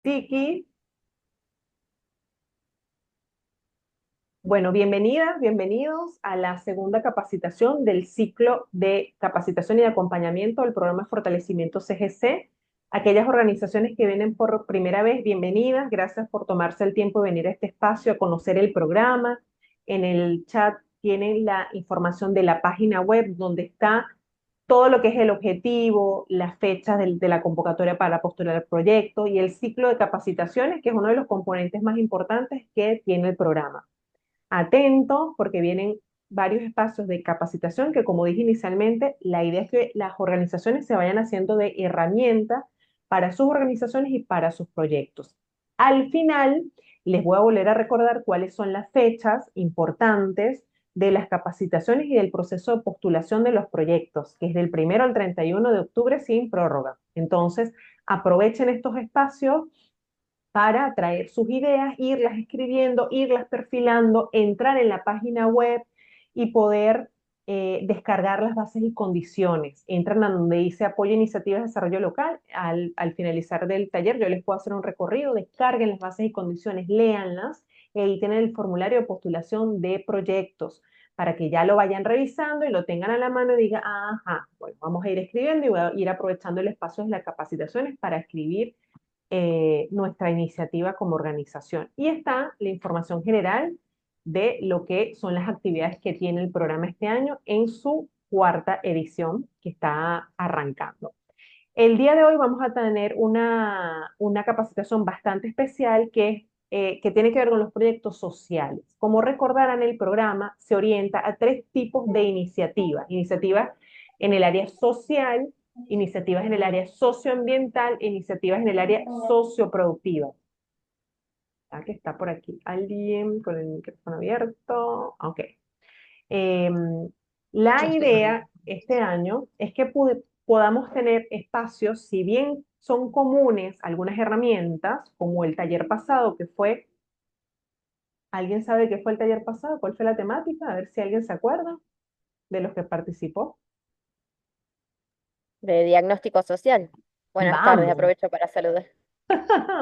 Tiki, bueno, bienvenidas, bienvenidos a la segunda capacitación del ciclo de capacitación y de acompañamiento del programa de fortalecimiento CGC. Aquellas organizaciones que vienen por primera vez, bienvenidas, gracias por tomarse el tiempo de venir a este espacio a conocer el programa. En el chat tienen la información de la página web donde está todo lo que es el objetivo, las fechas de la convocatoria para postular el proyecto y el ciclo de capacitaciones, que es uno de los componentes más importantes que tiene el programa. Atentos porque vienen varios espacios de capacitación que, como dije inicialmente, la idea es que las organizaciones se vayan haciendo de herramientas para sus organizaciones y para sus proyectos. Al final, les voy a volver a recordar cuáles son las fechas importantes de las capacitaciones y del proceso de postulación de los proyectos, que es del 1 al 31 de octubre sin prórroga. Entonces, aprovechen estos espacios para traer sus ideas, irlas escribiendo, irlas perfilando, entrar en la página web y poder descargar las bases y condiciones. Entran a donde dice apoyo a iniciativas de desarrollo local. Al finalizar del taller yo les puedo hacer un recorrido, descarguen las bases y condiciones, léanlas y ahí tienen el formulario de postulación de proyectos para que ya lo vayan revisando y lo tengan a la mano y digan, ajá, bueno, vamos a ir escribiendo y voy a ir aprovechando el espacio de las capacitaciones para escribir nuestra iniciativa como organización. Y está la información general de lo que son las actividades que tiene el programa este año en su cuarta edición que está arrancando. El día de hoy vamos a tener una capacitación bastante especial que tiene que ver con los proyectos sociales. Como recordarán, el programa se orienta a tres tipos de iniciativas. Iniciativas en el área social, iniciativas en el área socioambiental e iniciativas en el área socioproductiva. Ah, que está por aquí alguien con el micrófono abierto. Ok. Eh, Yo la estoy con él. idea este año es que podamos tener espacios, si bien son comunes algunas herramientas, como el taller pasado, que fue, ¿alguien sabe qué fue el taller pasado? ¿Cuál fue la temática? A ver si alguien se acuerda de los que participó. De diagnóstico social. Buenas tardes, Vamos. aprovecho para saludar.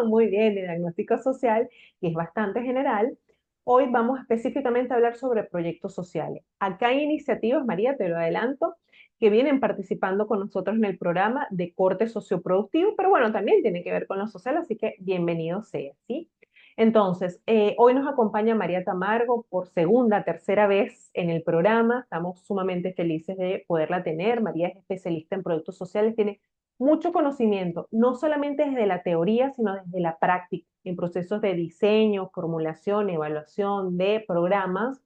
Muy bien, de diagnóstico social, que es bastante general. Hoy vamos específicamente a hablar sobre proyectos sociales. Acá hay iniciativas, María, te lo adelanto, que vienen participando con nosotros en el programa de corte socioproductivo, pero bueno, también tiene que ver con lo social, así que bienvenido sea, ¿sí? Entonces, hoy nos acompaña María Tamargo por segunda, tercera vez en el programa. Estamos sumamente felices de poderla tener. María es especialista en productos sociales, tiene mucho conocimiento, no solamente desde la teoría, sino desde la práctica, en procesos de diseño, formulación, evaluación de programas.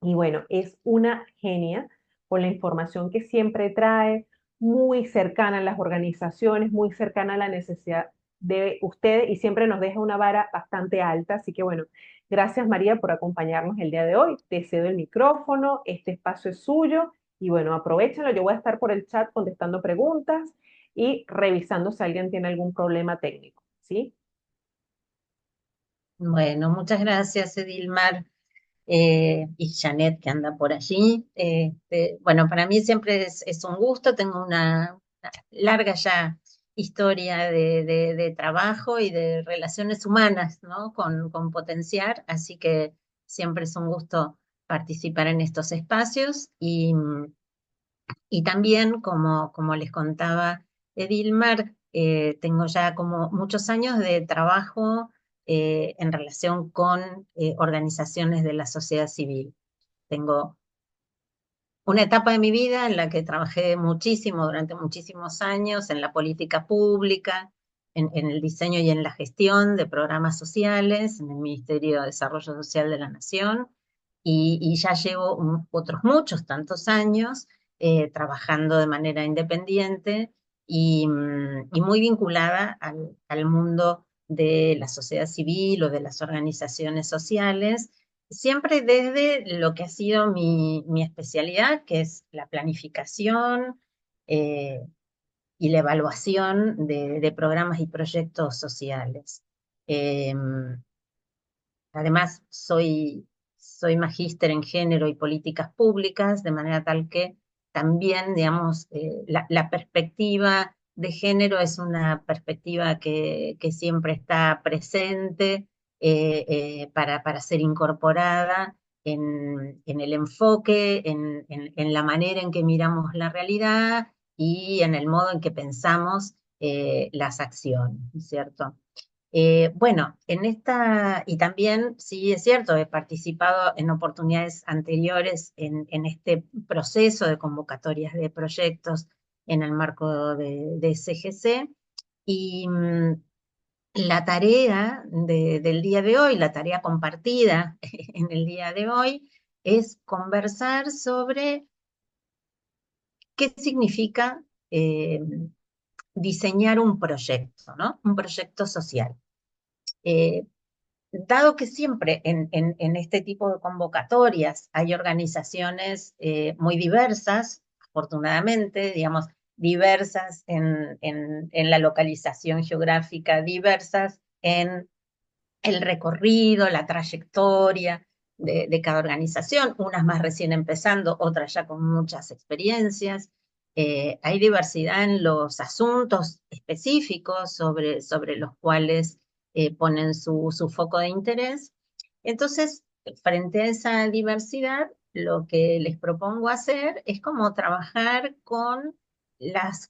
Y bueno, es una genia con la información que siempre trae, muy cercana a las organizaciones, muy cercana a la necesidad de ustedes y siempre nos deja una vara bastante alta. Así que bueno, gracias María por acompañarnos el día de hoy. Te cedo el micrófono, este espacio es suyo y bueno, aprovechenlo. Yo voy a estar por el chat contestando preguntas y revisando si alguien tiene algún problema técnico, ¿sí? Bueno, muchas gracias, Edilmar, y Janet, que anda por allí. Bueno, para mí siempre es un gusto, tengo una larga ya historia de trabajo y de relaciones humanas, ¿no? Con Potenciar, así que siempre es un gusto participar en estos espacios y también, como les contaba Edilmar, tengo ya como muchos años de trabajo en relación con organizaciones de la sociedad civil. Tengo una etapa de mi vida en la que trabajé muchísimo, durante muchísimos años, en la política pública, en el diseño y en la gestión de programas sociales, en el Ministerio de Desarrollo Social de la Nación, y ya llevo otros muchos, tantos años trabajando de manera independiente y muy vinculada al mundo de la sociedad civil o de las organizaciones sociales, siempre desde lo que ha sido mi especialidad, que es la planificación eh, y la evaluación de programas y proyectos sociales. Eh, Además, soy magíster en género y políticas públicas, de manera tal que también, digamos, la perspectiva de género es una perspectiva que siempre está presente para ser incorporada en el enfoque, en la manera en que miramos la realidad y en el modo en que pensamos las acciones, ¿no es cierto? Bueno, y también, sí es cierto, he participado en oportunidades anteriores en este proceso de convocatorias de proyectos en el marco de CGC, y la tarea del día de hoy, la tarea compartida en el día de hoy, es conversar sobre qué significa diseñar un proyecto, ¿no? Un proyecto social. Eh, Dado que siempre en este tipo de convocatorias hay organizaciones muy diversas, afortunadamente, digamos, diversas en la localización geográfica, diversas en el recorrido, la trayectoria de cada organización, unas más recién empezando, otras ya con muchas experiencias. Hay diversidad en los asuntos específicos sobre los cuales ponen su foco de interés. Entonces, frente a esa diversidad, lo que les propongo hacer es como trabajar con las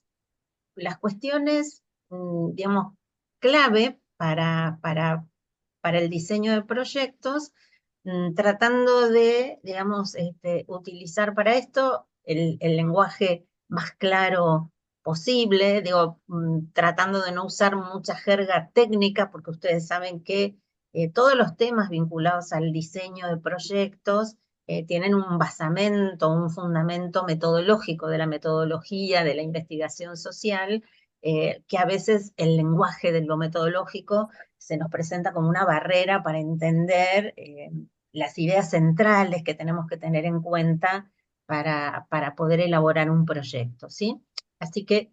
cuestiones, digamos, clave para el diseño de proyectos, tratando de, digamos, utilizar para esto el lenguaje más claro posible, digo, tratando de no usar mucha jerga técnica, porque ustedes saben que todos los temas vinculados al diseño de proyectos tienen un basamento, un fundamento metodológico de la metodología, de la investigación social, que a veces el lenguaje de lo metodológico se nos presenta como una barrera para entender las ideas centrales que tenemos que tener en cuenta para poder elaborar un proyecto, ¿sí? Así que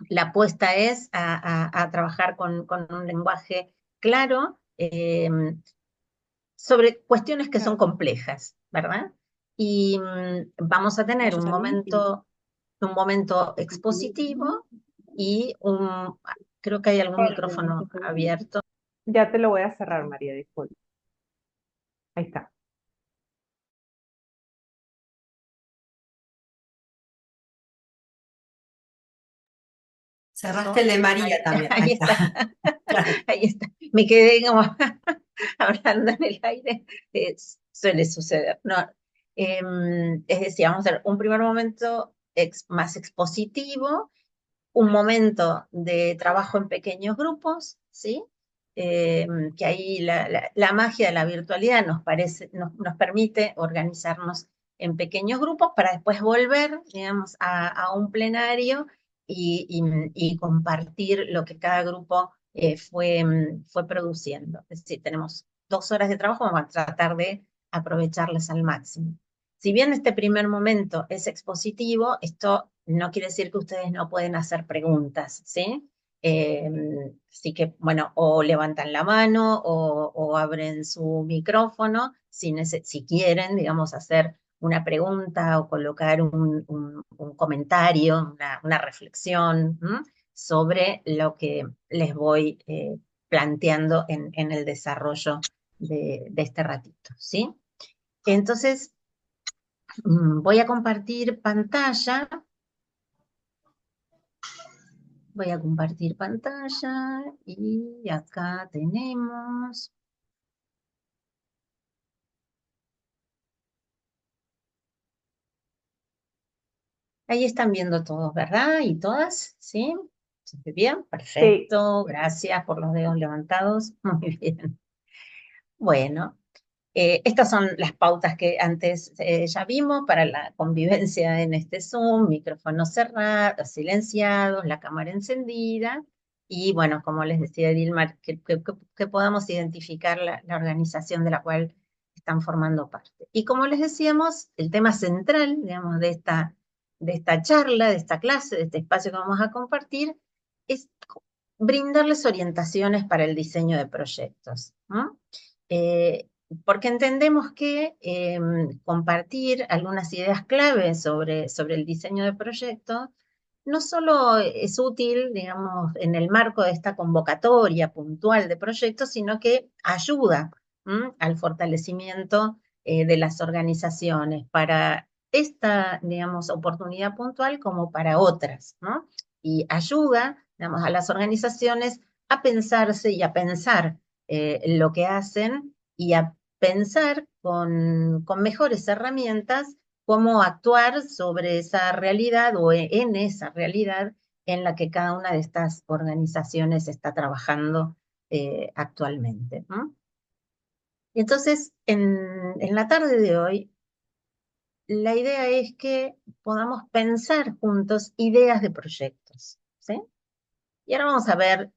la apuesta es a trabajar con un lenguaje claro, sobre cuestiones que son complejas, ¿verdad? Y vamos a tener un momento expositivo y creo que hay algún micrófono abierto. Ya te lo voy a cerrar, María, disculpa. Ahí está. Cerraste el de María también. Ahí está. Ahí está. Me quedé como hablando en el aire. Suele suceder. No, es decir, vamos a ver un primer momento más expositivo, un momento de trabajo en pequeños grupos, ¿sí? Que ahí la magia de la virtualidad nos permite organizarnos en pequeños grupos para después volver, digamos, a un plenario y compartir lo que cada grupo fue produciendo. Es decir, tenemos 2 horas de trabajo, vamos a tratar de aprovecharlas al máximo. Si bien este primer momento es expositivo, esto no quiere decir que ustedes no pueden hacer preguntas, ¿sí? Así que, bueno, o levantan la mano o abren su micrófono si quieren, digamos, hacer una pregunta o colocar un comentario, una reflexión sobre lo que les voy planteando en el desarrollo de este ratito, ¿sí? Entonces, voy a compartir pantalla. Voy a compartir pantalla y acá tenemos. Ahí están viendo todos, ¿verdad? ¿Y todas? ¿Sí? ¿Se ve bien? Sí, Perfecto. Gracias por los dedos levantados. Muy bien. Bueno, estas son las pautas que antes ya vimos para la convivencia en este Zoom: micrófonos cerrados, silenciados, la cámara encendida. Y bueno, como les decía Dilmar, que podamos identificar la organización de la cual están formando parte. Y como les decíamos, el tema central, digamos, de esta charla, de esta clase, de este espacio que vamos a compartir, es brindarles orientaciones para el diseño de proyectos, ¿no? Porque entendemos que compartir algunas ideas clave sobre el diseño de proyectos no solo es útil, digamos, en el marco de esta convocatoria puntual de proyectos, sino que ayuda al fortalecimiento de las organizaciones para esta, digamos, oportunidad puntual como para otras, ¿no? Y ayuda, digamos, a las organizaciones a pensarse y a pensar lo que hacen y a pensar con mejores herramientas cómo actuar sobre esa realidad o en esa realidad en la que cada una de estas organizaciones está trabajando actualmente, ¿no? Y entonces, en la tarde de hoy, la idea es que podamos pensar juntos ideas de proyectos, ¿sí? Y ahora vamos a ver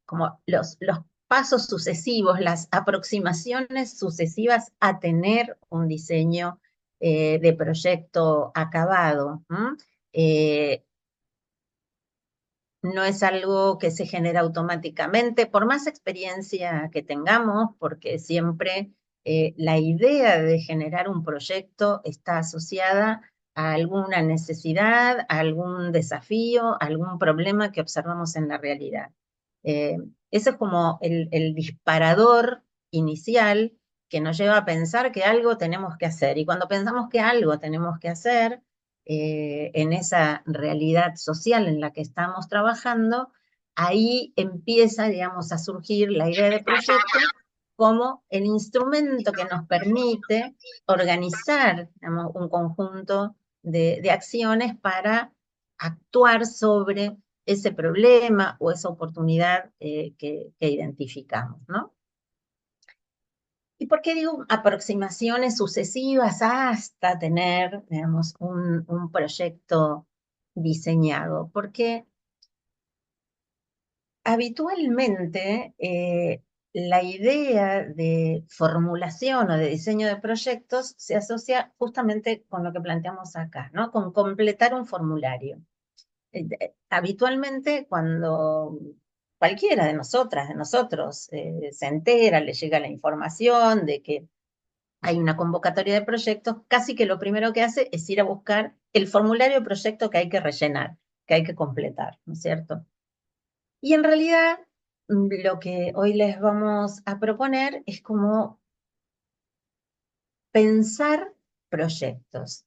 como los pasos sucesivos, las aproximaciones sucesivas a tener un diseño de proyecto acabado. Eh, no es algo que se genera automáticamente, por más experiencia que tengamos, porque siempre la idea de generar un proyecto está asociada a alguna necesidad, a algún desafío, a algún problema que observamos en la realidad. Eh, Ese es como el disparador inicial que nos lleva a pensar que algo tenemos que hacer. Y cuando pensamos que algo tenemos que hacer, en esa realidad social en la que estamos trabajando, ahí empieza, digamos, a surgir la idea de proyecto como el instrumento que nos permite organizar, digamos, un conjunto de acciones para actuar sobre ese problema o esa oportunidad que identificamos, ¿no? ¿Y por qué digo aproximaciones sucesivas hasta tener, digamos, un proyecto diseñado? Porque habitualmente la idea de formulación o de diseño de proyectos se asocia justamente con lo que planteamos acá, ¿no? Con completar un formulario. Habitualmente cuando cualquiera de nosotras, de nosotros, se entera, le llega la información de que hay una convocatoria de proyectos, casi que lo primero que hace es ir a buscar el formulario de proyecto que hay que rellenar, que hay que completar, ¿no es cierto? Y en realidad, lo que hoy les vamos a proponer es como pensar proyectos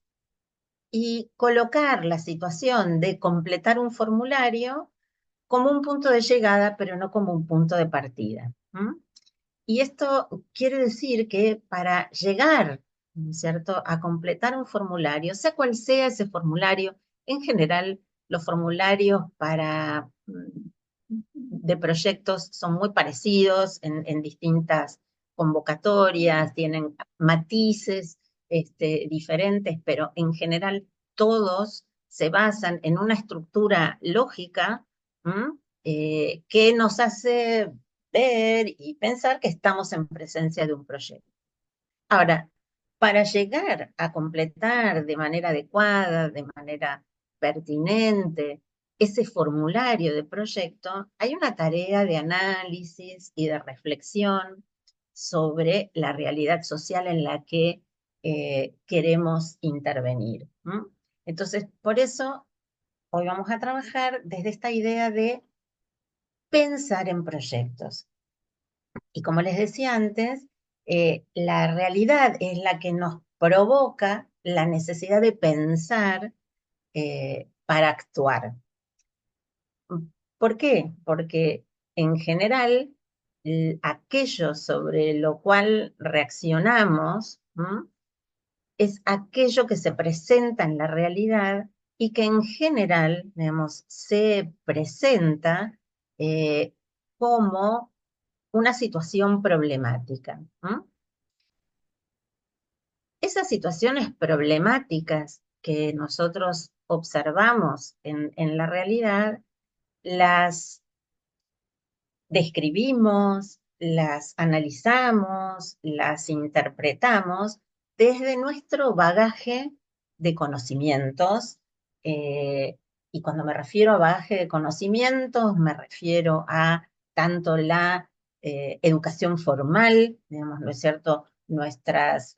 y colocar la situación de completar un formulario como un punto de llegada, pero no como un punto de partida. Y esto quiere decir que para llegar, ¿no es cierto?, a completar un formulario, sea cual sea ese formulario, en general los formularios de proyectos son muy parecidos en distintas convocatorias, tienen matices diferentes, pero en general todos se basan en una estructura lógica que nos hace ver y pensar que estamos en presencia de un proyecto. Ahora, para llegar a completar de manera adecuada, de manera pertinente, ese formulario de proyecto, hay una tarea de análisis y de reflexión sobre la realidad social en la que queremos intervenir. Entonces, por eso, hoy vamos a trabajar desde esta idea de pensar en proyectos. Y como les decía antes, la realidad es la que nos provoca la necesidad de pensar para actuar. ¿Por qué? Porque en general aquello sobre lo cual reaccionamos es aquello que se presenta en la realidad y que en general, digamos, se presenta como una situación problemática. Esas situaciones problemáticas que nosotros observamos en la realidad, las describimos, las analizamos, las interpretamos desde nuestro bagaje de conocimientos. eh, y cuando me refiero a bagaje de conocimientos, me refiero a tanto la educación formal, digamos, ¿no es cierto? Nuestras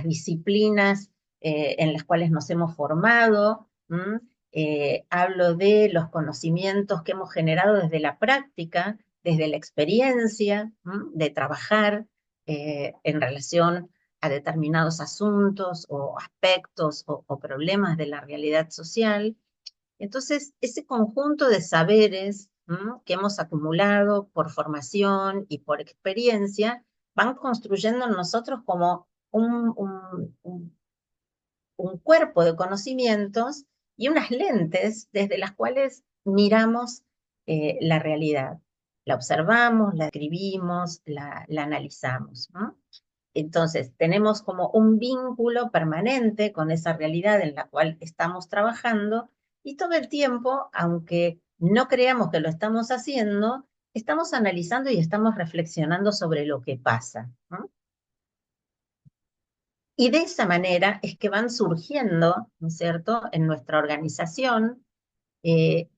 disciplinas en las cuales nos hemos formado, hablo de los conocimientos que hemos generado desde la práctica, desde la experiencia, de trabajar en relación a determinados asuntos o aspectos o problemas de la realidad social. Entonces, ese conjunto de saberes que hemos acumulado por formación y por experiencia van construyendo en nosotros como un cuerpo de conocimientos y unas lentes desde las cuales miramos la realidad. La observamos, la escribimos, la analizamos, ¿no? Entonces, tenemos como un vínculo permanente con esa realidad en la cual estamos trabajando y todo el tiempo, aunque no creamos que lo estamos haciendo, estamos analizando y estamos reflexionando sobre lo que pasa, ¿no? Y de esa manera es que van surgiendo, ¿no es cierto?, en nuestra organización eh,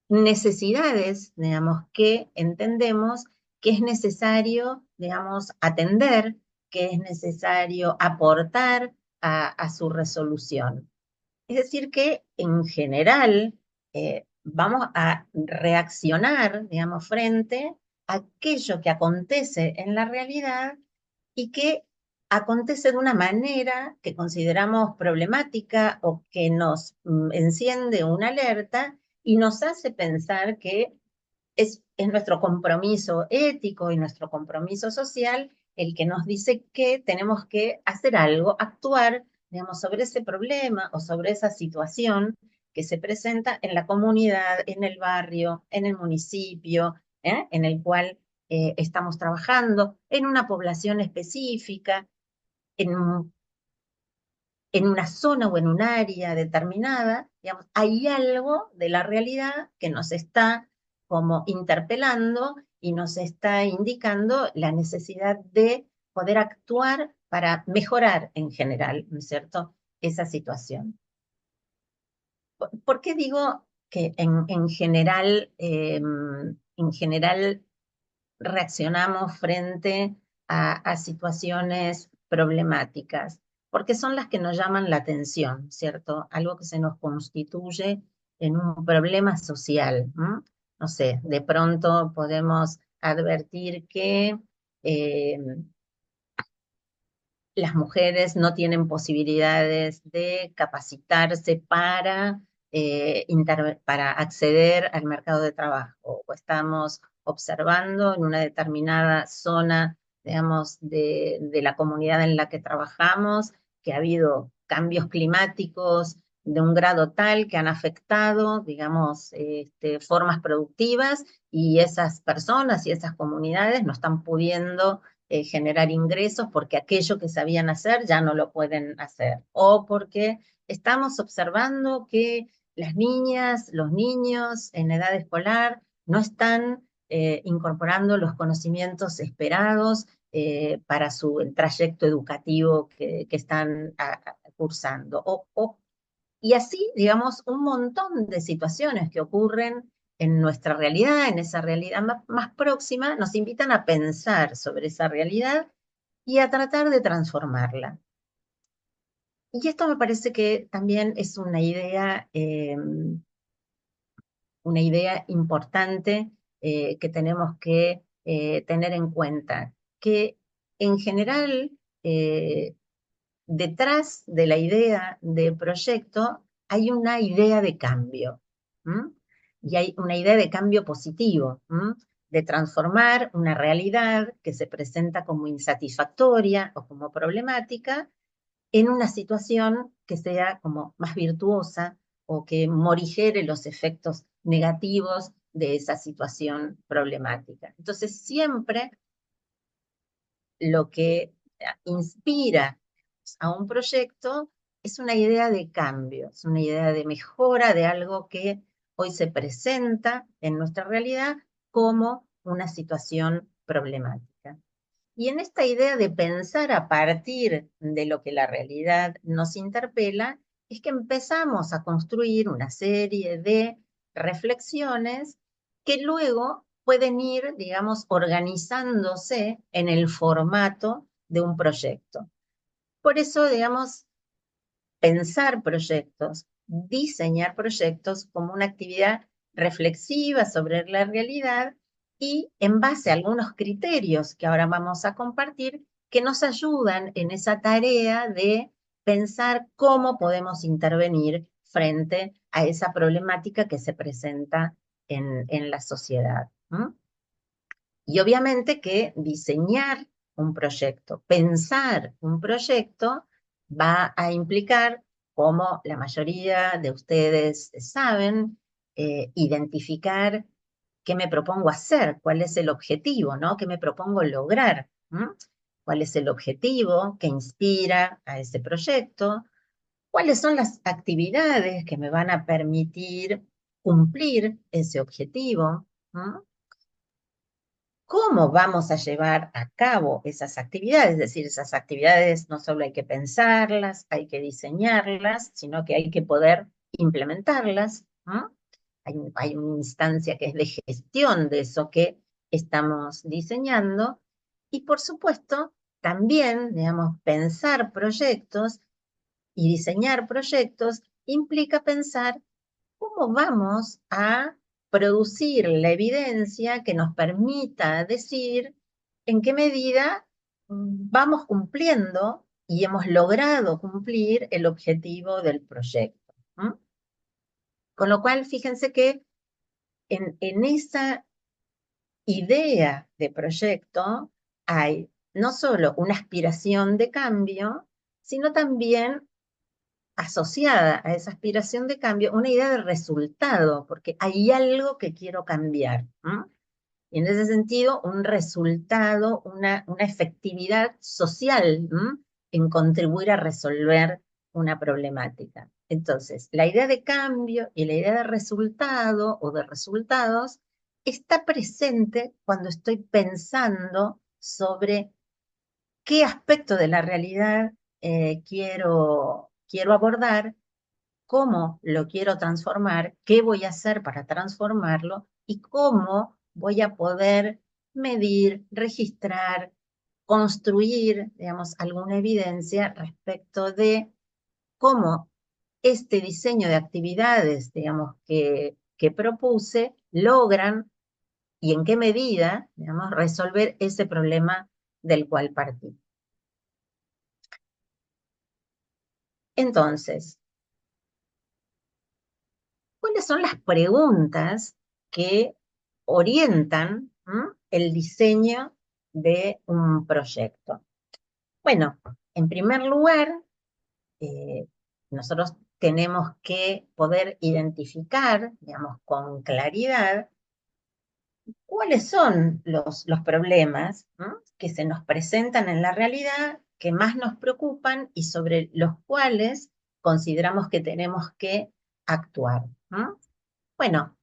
necesidades, digamos, que entendemos que es necesario, digamos, atender, que es necesario aportar a su resolución. Es decir, que en general vamos a reaccionar, digamos, frente a aquello que acontece en la realidad y que acontece de una manera que consideramos problemática o que nos enciende una alerta y nos hace pensar que es nuestro compromiso ético y nuestro compromiso social el que nos dice que tenemos que hacer algo, actuar, digamos, sobre ese problema o sobre esa situación que se presenta en la comunidad, en el barrio, en el municipio, en el cual estamos trabajando, en una población específica, en, en una zona o en un área determinada, digamos, hay algo de la realidad que nos está como interpelando y nos está indicando la necesidad de poder actuar para mejorar en general, ¿no es cierto?, esa situación. ¿Por qué digo que en general reaccionamos frente a situaciones problemáticas? Porque son las que nos llaman la atención, ¿cierto? Algo que se nos constituye en un problema social. No sé, de pronto podemos advertir que eh, las mujeres no tienen posibilidades de capacitarse para acceder al mercado de trabajo, o estamos observando en una determinada zona, digamos, de la comunidad en la que trabajamos, que ha habido cambios climáticos de un grado tal que han afectado, digamos, formas productivas y esas personas y esas comunidades no están pudiendo generar ingresos porque aquello que sabían hacer ya no lo pueden hacer, o porque estamos observando que las niñas, los niños en edad escolar no están incorporando los conocimientos esperados para el trayecto educativo que están cursando. Y así, digamos, un montón de situaciones que ocurren en nuestra realidad, en esa realidad más próxima, nos invitan a pensar sobre esa realidad y a tratar de transformarla. Y esto me parece que también es una idea importante que tenemos que tener en cuenta, que en general detrás de la idea de proyecto hay una idea de cambio, ¿m? Y hay una idea de cambio positivo, de transformar una realidad que se presenta como insatisfactoria o como problemática en una situación que sea como más virtuosa o que morigere los efectos negativos de esa situación problemática. Entonces, siempre lo que inspira a un proyecto es una idea de cambio, es una idea de mejora de algo que hoy se presenta en nuestra realidad como una situación problemática. Y en esta idea de pensar a partir de lo que la realidad nos interpela, es que empezamos a construir una serie de reflexiones que luego pueden ir, digamos, organizándose en el formato de un proyecto. Por eso, digamos, pensar proyectos, diseñar proyectos como una actividad reflexiva sobre la realidad y en base a algunos criterios que ahora vamos a compartir que nos ayudan en esa tarea de pensar cómo podemos intervenir frente a esa problemática que se presenta en la sociedad. Y obviamente que diseñar un proyecto, pensar un proyecto, va a implicar, como la mayoría de ustedes saben, identificar qué me propongo hacer, cuál es el objetivo, ¿no? ¿Qué me propongo lograr? ¿Cuál es el objetivo que inspira a ese proyecto? ¿Cuáles son las actividades que me van a permitir cumplir ese objetivo? ¿Cómo vamos a llevar a cabo esas actividades? Es decir, esas actividades no solo hay que pensarlas, hay que diseñarlas, sino que hay que poder implementarlas. Hay una instancia que es de gestión de eso que estamos diseñando. Y por supuesto, también, digamos, pensar proyectos y diseñar proyectos implica pensar cómo vamos a producir la evidencia que nos permita decir en qué medida vamos cumpliendo y hemos logrado cumplir el objetivo del proyecto. Con lo cual, fíjense que en esa idea de proyecto hay no solo una aspiración de cambio, sino también asociada a esa aspiración de cambio una idea de resultado, porque hay algo que quiero cambiar. Y en ese sentido, un resultado, una efectividad social en contribuir a resolver una problemática. Entonces, la idea de cambio y la idea de resultado o de resultados está presente cuando estoy pensando sobre qué aspecto de la realidad quiero abordar, cómo lo quiero transformar, qué voy a hacer para transformarlo y cómo voy a poder medir, registrar, construir, digamos, alguna evidencia respecto de cómo este diseño de actividades, digamos, que propuse, logran y en qué medida, digamos, resolver ese problema del cual partí. Entonces, ¿cuáles son las preguntas que orientan el diseño de un proyecto? Bueno, en primer lugar, nosotros tenemos que poder identificar, digamos, con claridad cuáles son los problemas que se nos presentan en la realidad, que más nos preocupan y sobre los cuales consideramos que tenemos que actuar. Bueno,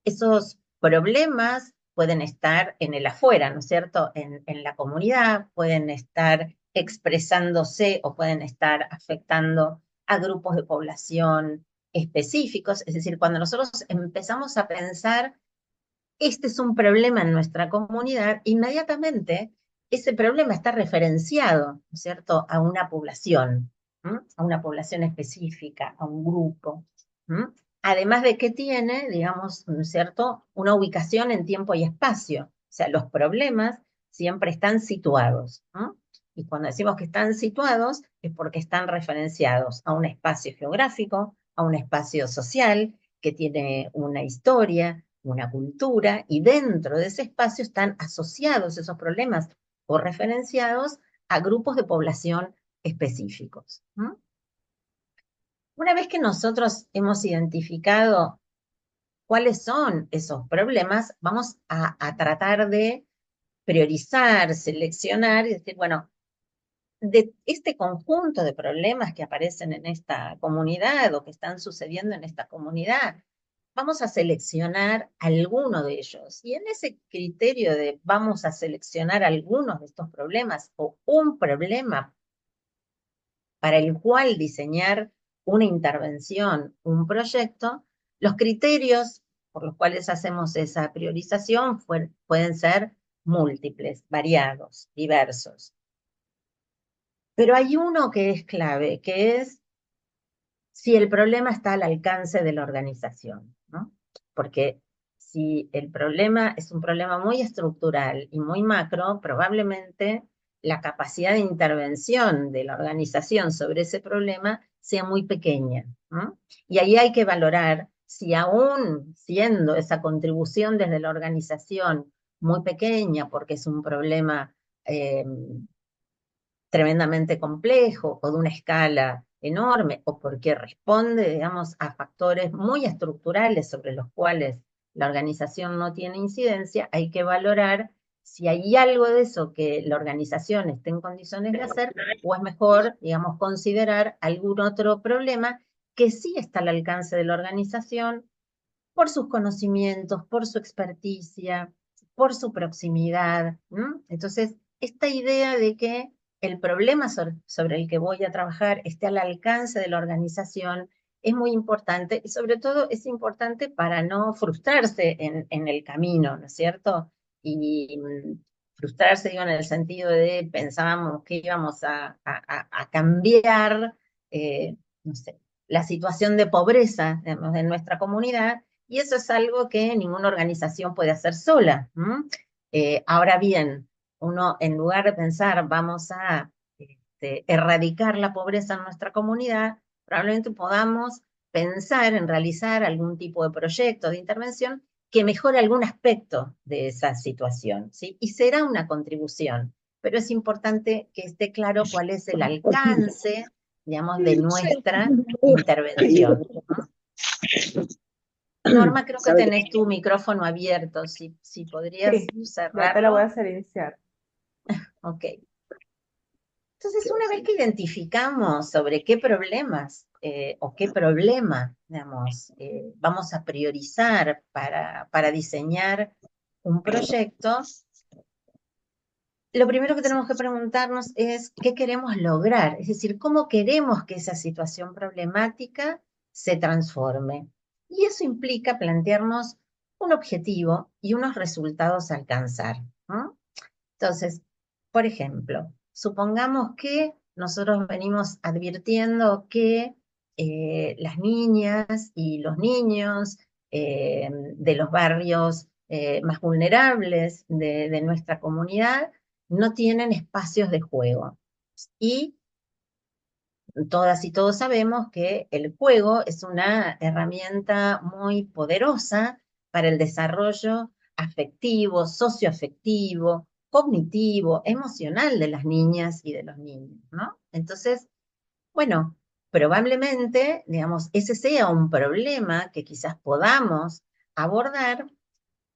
esos problemas pueden estar en el afuera, ¿no es cierto? En la comunidad, pueden estar expresándose o pueden estar afectando a grupos de población específicos. Es decir, cuando nosotros empezamos a pensar, este es un problema en nuestra comunidad, inmediatamente ese problema está referenciado, ¿no es cierto?, a una población, a una población específica, a un grupo. Además de que tiene, digamos, ¿no es cierto?, una ubicación en tiempo y espacio. O sea, los problemas siempre están situados. Y cuando decimos que están situados es porque están referenciados a un espacio geográfico, a un espacio social que tiene una historia, una cultura, y dentro de ese espacio están asociados esos problemas o referenciados a grupos de población específicos. Una vez que nosotros hemos identificado cuáles son esos problemas, vamos a tratar de priorizar, seleccionar y decir, bueno, de este conjunto de problemas que aparecen en esta comunidad o que están sucediendo en esta comunidad, vamos a seleccionar alguno de ellos. Y en ese criterio de vamos a seleccionar algunos de estos problemas o un problema para el cual diseñar una intervención, un proyecto, los criterios por los cuales hacemos esa priorización pueden ser múltiples, variados, diversos. Pero hay uno que es clave, que es si el problema está al alcance de la organización, ¿no? Porque si el problema es un problema muy estructural y muy macro, probablemente la capacidad de intervención de la organización sobre ese problema sea muy pequeña, ¿no? Y ahí hay que valorar si aún siendo esa contribución desde la organización muy pequeña, porque es un problema tremendamente complejo o de una escala enorme, o porque responde, digamos, a factores muy estructurales sobre los cuales la organización no tiene incidencia, hay que valorar si hay algo de eso que la organización esté en condiciones de hacer, o es mejor, digamos, considerar algún otro problema que sí está al alcance de la organización por sus conocimientos, por su experticia, por su proximidad. Entonces, esta idea de que el problema sobre el que voy a trabajar esté al alcance de la organización es muy importante, y sobre todo es importante para no frustrarse en el camino, ¿no es cierto? Y frustrarse, digo, en el sentido de pensábamos que íbamos a cambiar, no sé, la situación de pobreza, digamos, de nuestra comunidad, y eso es algo que ninguna organización puede hacer sola. Ahora bien, uno en lugar de pensar vamos a erradicar la pobreza en nuestra comunidad, probablemente podamos pensar en realizar algún tipo de proyecto de intervención que mejore algún aspecto de esa situación, ¿sí? Y será una contribución, pero es importante que esté claro cuál es el alcance, digamos, de nuestra intervención, ¿no? Norma, creo que tenés tu micrófono abierto, si podrías Sí, ya te la voy a cerrarlo. hacer iniciar. Ok. Entonces, una vez que identificamos sobre qué problemas o qué problema, digamos, vamos a priorizar para diseñar un proyecto, lo primero que tenemos que preguntarnos es qué queremos lograr, es decir, cómo queremos que esa situación problemática se transforme. Y eso implica plantearnos un objetivo y unos resultados a alcanzar, ¿no? Entonces, por ejemplo, supongamos que nosotros venimos advirtiendo que las niñas y los niños de los barrios más vulnerables de nuestra comunidad no tienen espacios de juego. Y todas y todos sabemos que el juego es una herramienta muy poderosa para el desarrollo afectivo, socioafectivo, cognitivo, emocional de las niñas y de los niños, ¿no? Entonces, bueno, probablemente, digamos, ese sea un problema que quizás podamos abordar,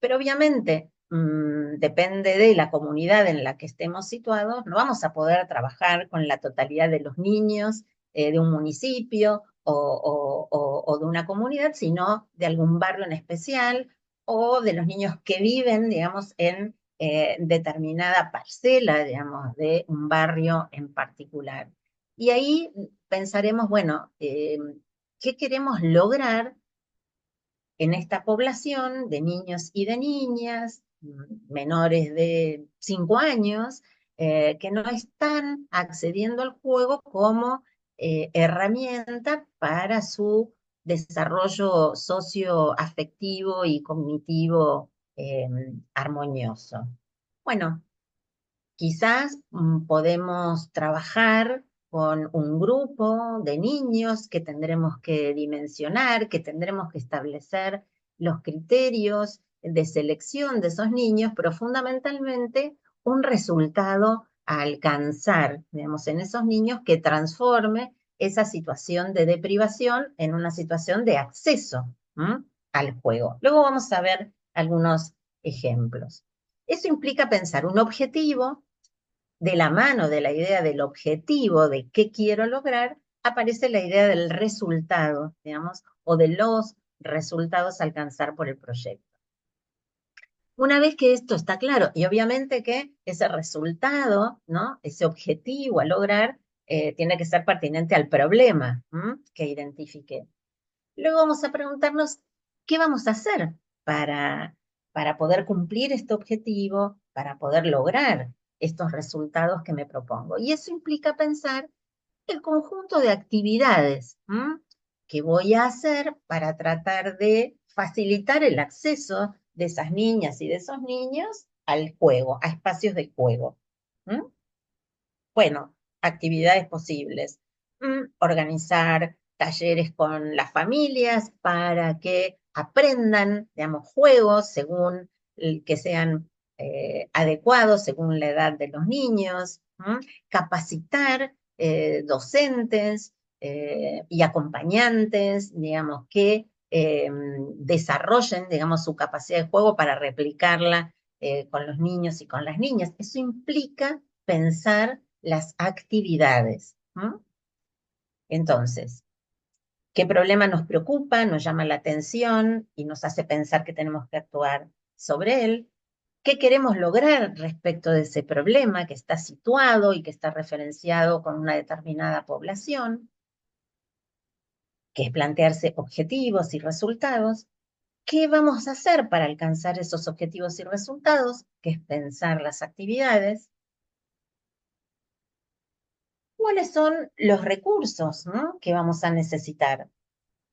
pero obviamente depende de la comunidad en la que estemos situados, no vamos a poder trabajar con la totalidad de los niños de un municipio o de una comunidad, sino de algún barrio en especial o de los niños que viven, digamos, en determinada parcela, digamos, de un barrio en particular. Y ahí pensaremos, bueno, ¿qué queremos lograr en esta población de niños y de niñas menores de 5 años que no están accediendo al juego como herramienta para su desarrollo socioafectivo y cognitivo armonioso? Bueno, quizás podemos trabajar con un grupo de niños que tendremos que dimensionar, que tendremos que establecer los criterios de selección de esos niños, pero fundamentalmente un resultado a alcanzar, digamos, en esos niños que transforme esa situación de deprivación en una situación de acceso al juego. Luego vamos a ver algunos ejemplos. Eso implica pensar un objetivo. De la mano de la idea del objetivo, de qué quiero lograr, aparece la idea del resultado, digamos, o de los resultados a alcanzar por el proyecto. Una vez que esto está claro, y obviamente que ese resultado, ¿no? Ese objetivo a lograr, tiene que ser pertinente al problema que identifique. Luego vamos a preguntarnos qué vamos a hacer para, para poder cumplir este objetivo, para poder lograr estos resultados que me propongo. Y eso implica pensar el conjunto de actividades ¿Qué voy a hacer para tratar de facilitar el acceso de esas niñas y de esos niños al juego, a espacios de juego? ¿Mm? Bueno, actividades posibles. Organizar talleres con las familias para que aprendan, digamos, juegos según que sean adecuados según la edad de los niños. Capacitar docentes y acompañantes, digamos, que desarrollen, digamos, su capacidad de juego para replicarla con los niños y con las niñas. Eso implica pensar las actividades. Entonces, ¿qué problema nos preocupa, nos llama la atención y nos hace pensar que tenemos que actuar sobre él? ¿Qué queremos lograr respecto de ese problema que está situado y que está referenciado con una determinada población? Que es plantearse objetivos y resultados. ¿Qué vamos a hacer para alcanzar esos objetivos y resultados? Que es pensar las actividades. ¿Cuáles son los recursos, ¿no?, que vamos a necesitar?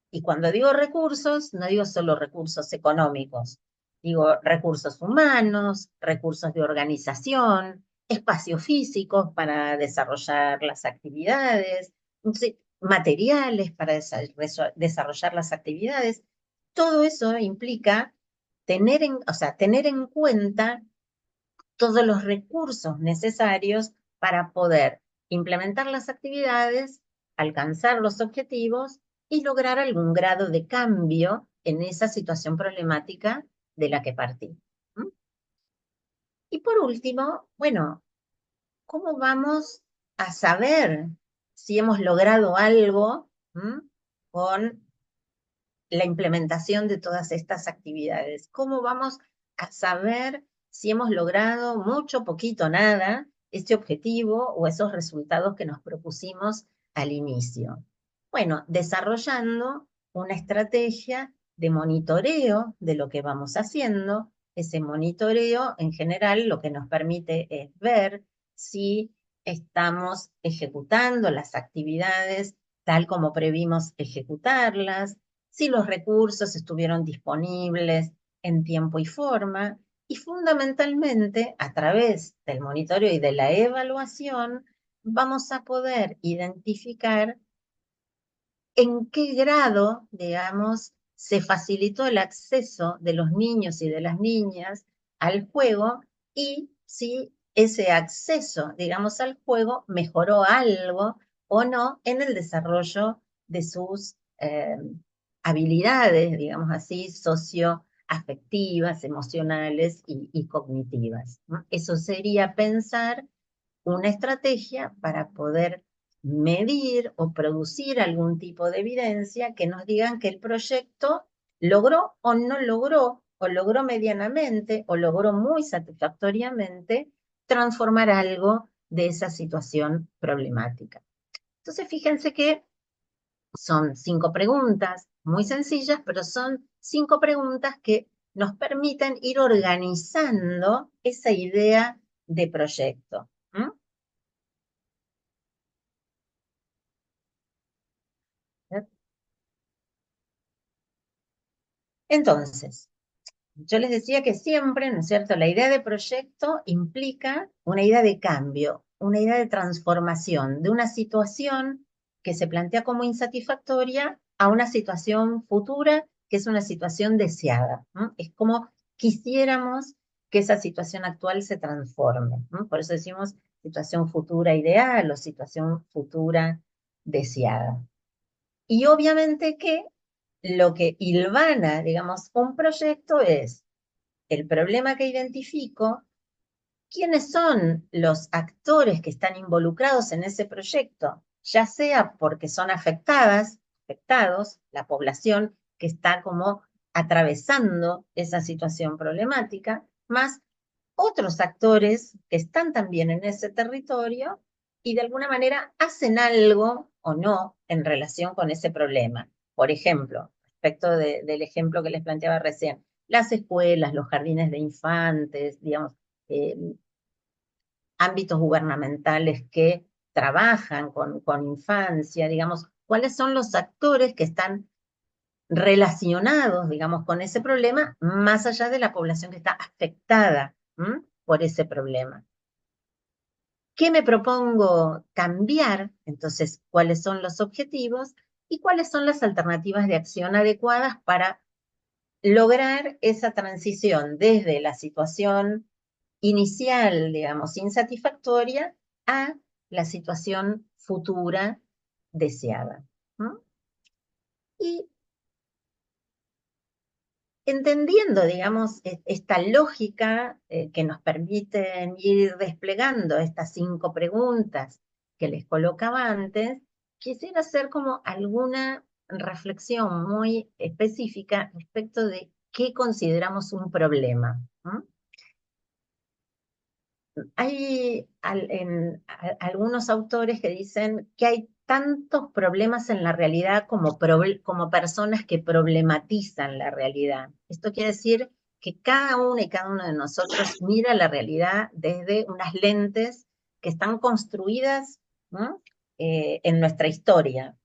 Y cuando digo recursos, no digo solo recursos económicos, digo recursos humanos, recursos de organización, espacios físicos para desarrollar las actividades, sí, materiales para desarrollar las actividades. Todo eso implica tener en cuenta todos los recursos necesarios para poder implementar las actividades, alcanzar los objetivos y lograr algún grado de cambio en esa situación problemática de la que partí. Y por último, bueno, ¿cómo vamos a saber si hemos logrado algo con la implementación de todas estas actividades? ¿Cómo vamos a saber si hemos logrado mucho, poquito, nada, ese objetivo o esos resultados que nos propusimos al inicio? Bueno, desarrollando una estrategia de monitoreo de lo que vamos haciendo. Ese monitoreo, en general, lo que nos permite es ver si estamos ejecutando las actividades tal como previmos ejecutarlas, si los recursos estuvieron disponibles en tiempo y forma, y fundamentalmente a través del monitoreo y de la evaluación vamos a poder identificar en qué grado, digamos, se facilitó el acceso de los niños y de las niñas al juego y si ese acceso, digamos, al juego mejoró algo o no en el desarrollo de sus habilidades, digamos así, socioafectivas, emocionales y cognitivas, ¿no? Eso sería pensar una estrategia para poder medir o producir algún tipo de evidencia que nos digan que el proyecto logró o no logró, o logró medianamente, o logró muy satisfactoriamente transformar algo de esa situación problemática. Entonces, fíjense que son 5 preguntas muy sencillas, pero son 5 preguntas que nos permiten ir organizando esa idea de proyecto. Entonces, yo les decía que siempre, ¿no es cierto?, la idea de proyecto implica una idea de cambio, una idea de transformación de una situación que se plantea como insatisfactoria a una situación futura que es una situación deseada, ¿no? Es como quisiéramos que esa situación actual se transforme, ¿no? Por eso decimos situación futura ideal o situación futura deseada. Y obviamente que lo que hilvana, digamos, un proyecto es el problema que identifico, quiénes son los actores que están involucrados en ese proyecto, ya sea porque son afectados, la población que está como atravesando esa situación problemática, más otros actores que están también en ese territorio y de alguna manera hacen algo o no en relación con ese problema. Por ejemplo, respecto del ejemplo que les planteaba recién, las escuelas, los jardines de infantes, digamos, eh, ámbitos gubernamentales que trabajan con infancia, digamos, cuáles son los actores que están relacionados, digamos, con ese problema, más allá de la población que está afectada por ese problema. ¿Qué me propongo cambiar? Entonces, ¿cuáles son los objetivos y cuáles son las alternativas de acción adecuadas para lograr esa transición desde la situación inicial, digamos, insatisfactoria, a la situación futura deseada? Y entendiendo, digamos, esta lógica que nos permite ir desplegando estas 5 preguntas que les colocaba antes, quisiera hacer como alguna reflexión muy específica respecto de qué consideramos un problema. Hay algunos autores que dicen que hay tantos problemas en la realidad como personas que problematizan la realidad. Esto quiere decir que cada uno y cada uno de nosotros mira la realidad desde unas lentes que están construidas, ¿no? En nuestra historia,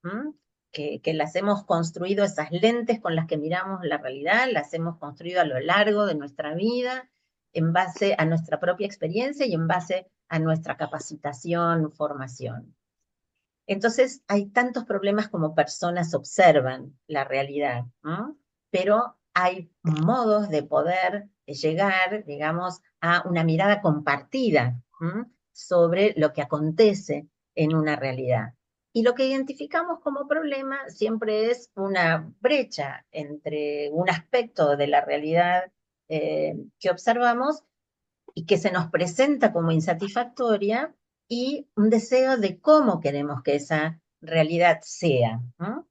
que las hemos construido, esas lentes con las que miramos la realidad, las hemos construido a lo largo de nuestra vida, en base a nuestra propia experiencia y en base a nuestra capacitación, formación. Entonces, hay tantos problemas como personas observan la realidad, ¿no? Pero hay modos de poder llegar, digamos, a una mirada compartida sobre lo que acontece en una realidad. Y lo que identificamos como problema siempre es una brecha entre un aspecto de la realidad que observamos y que se nos presenta como insatisfactoria, y un deseo de cómo queremos que esa realidad sea, ¿no?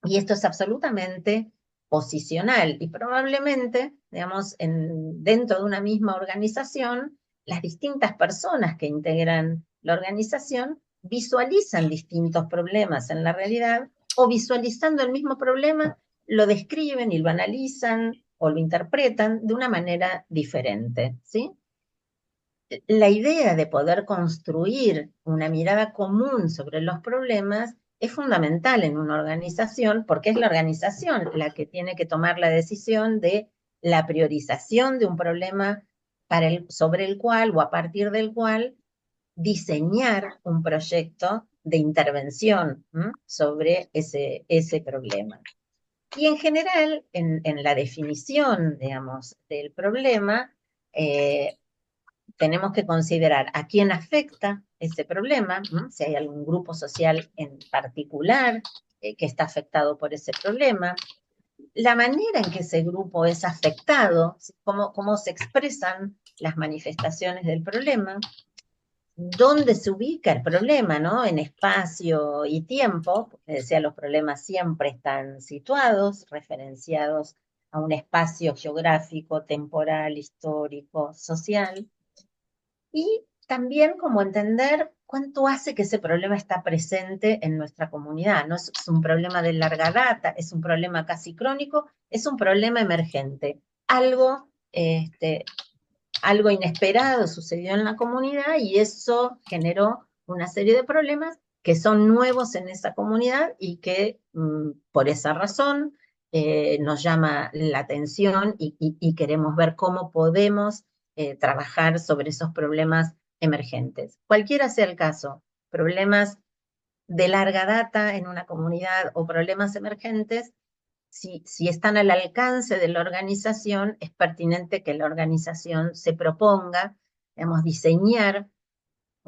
Y esto es absolutamente posicional y probablemente, digamos, dentro de una misma organización, las distintas personas que integran la organización visualizan distintos problemas en la realidad, o visualizando el mismo problema lo describen y lo analizan o lo interpretan de una manera diferente, ¿sí? La idea de poder construir una mirada común sobre los problemas es fundamental en una organización, porque es la organización la que tiene que tomar la decisión de la priorización de un problema sobre el cual o a partir del cual diseñar un proyecto de intervención sobre ese problema. Y en general, en la definición, digamos, del problema, tenemos que considerar a quién afecta ese problema, si hay algún grupo social en particular que está afectado por ese problema, la manera en que ese grupo es afectado, cómo se expresan las manifestaciones del problema, dónde se ubica el problema, ¿no? En espacio y tiempo, porque decía, los problemas siempre están situados, referenciados a un espacio geográfico, temporal, histórico, social. Y también como entender cuánto hace que ese problema está presente en nuestra comunidad. No es un problema de larga data, es un problema casi crónico, es un problema emergente. Algo inesperado sucedió en la comunidad y eso generó una serie de problemas que son nuevos en esa comunidad y que por esa razón nos llama la atención y queremos ver cómo podemos trabajar sobre esos problemas emergentes. Cualquiera sea el caso, problemas de larga data en una comunidad o problemas emergentes, si están al alcance de la organización, es pertinente que la organización se proponga, digamos, diseñar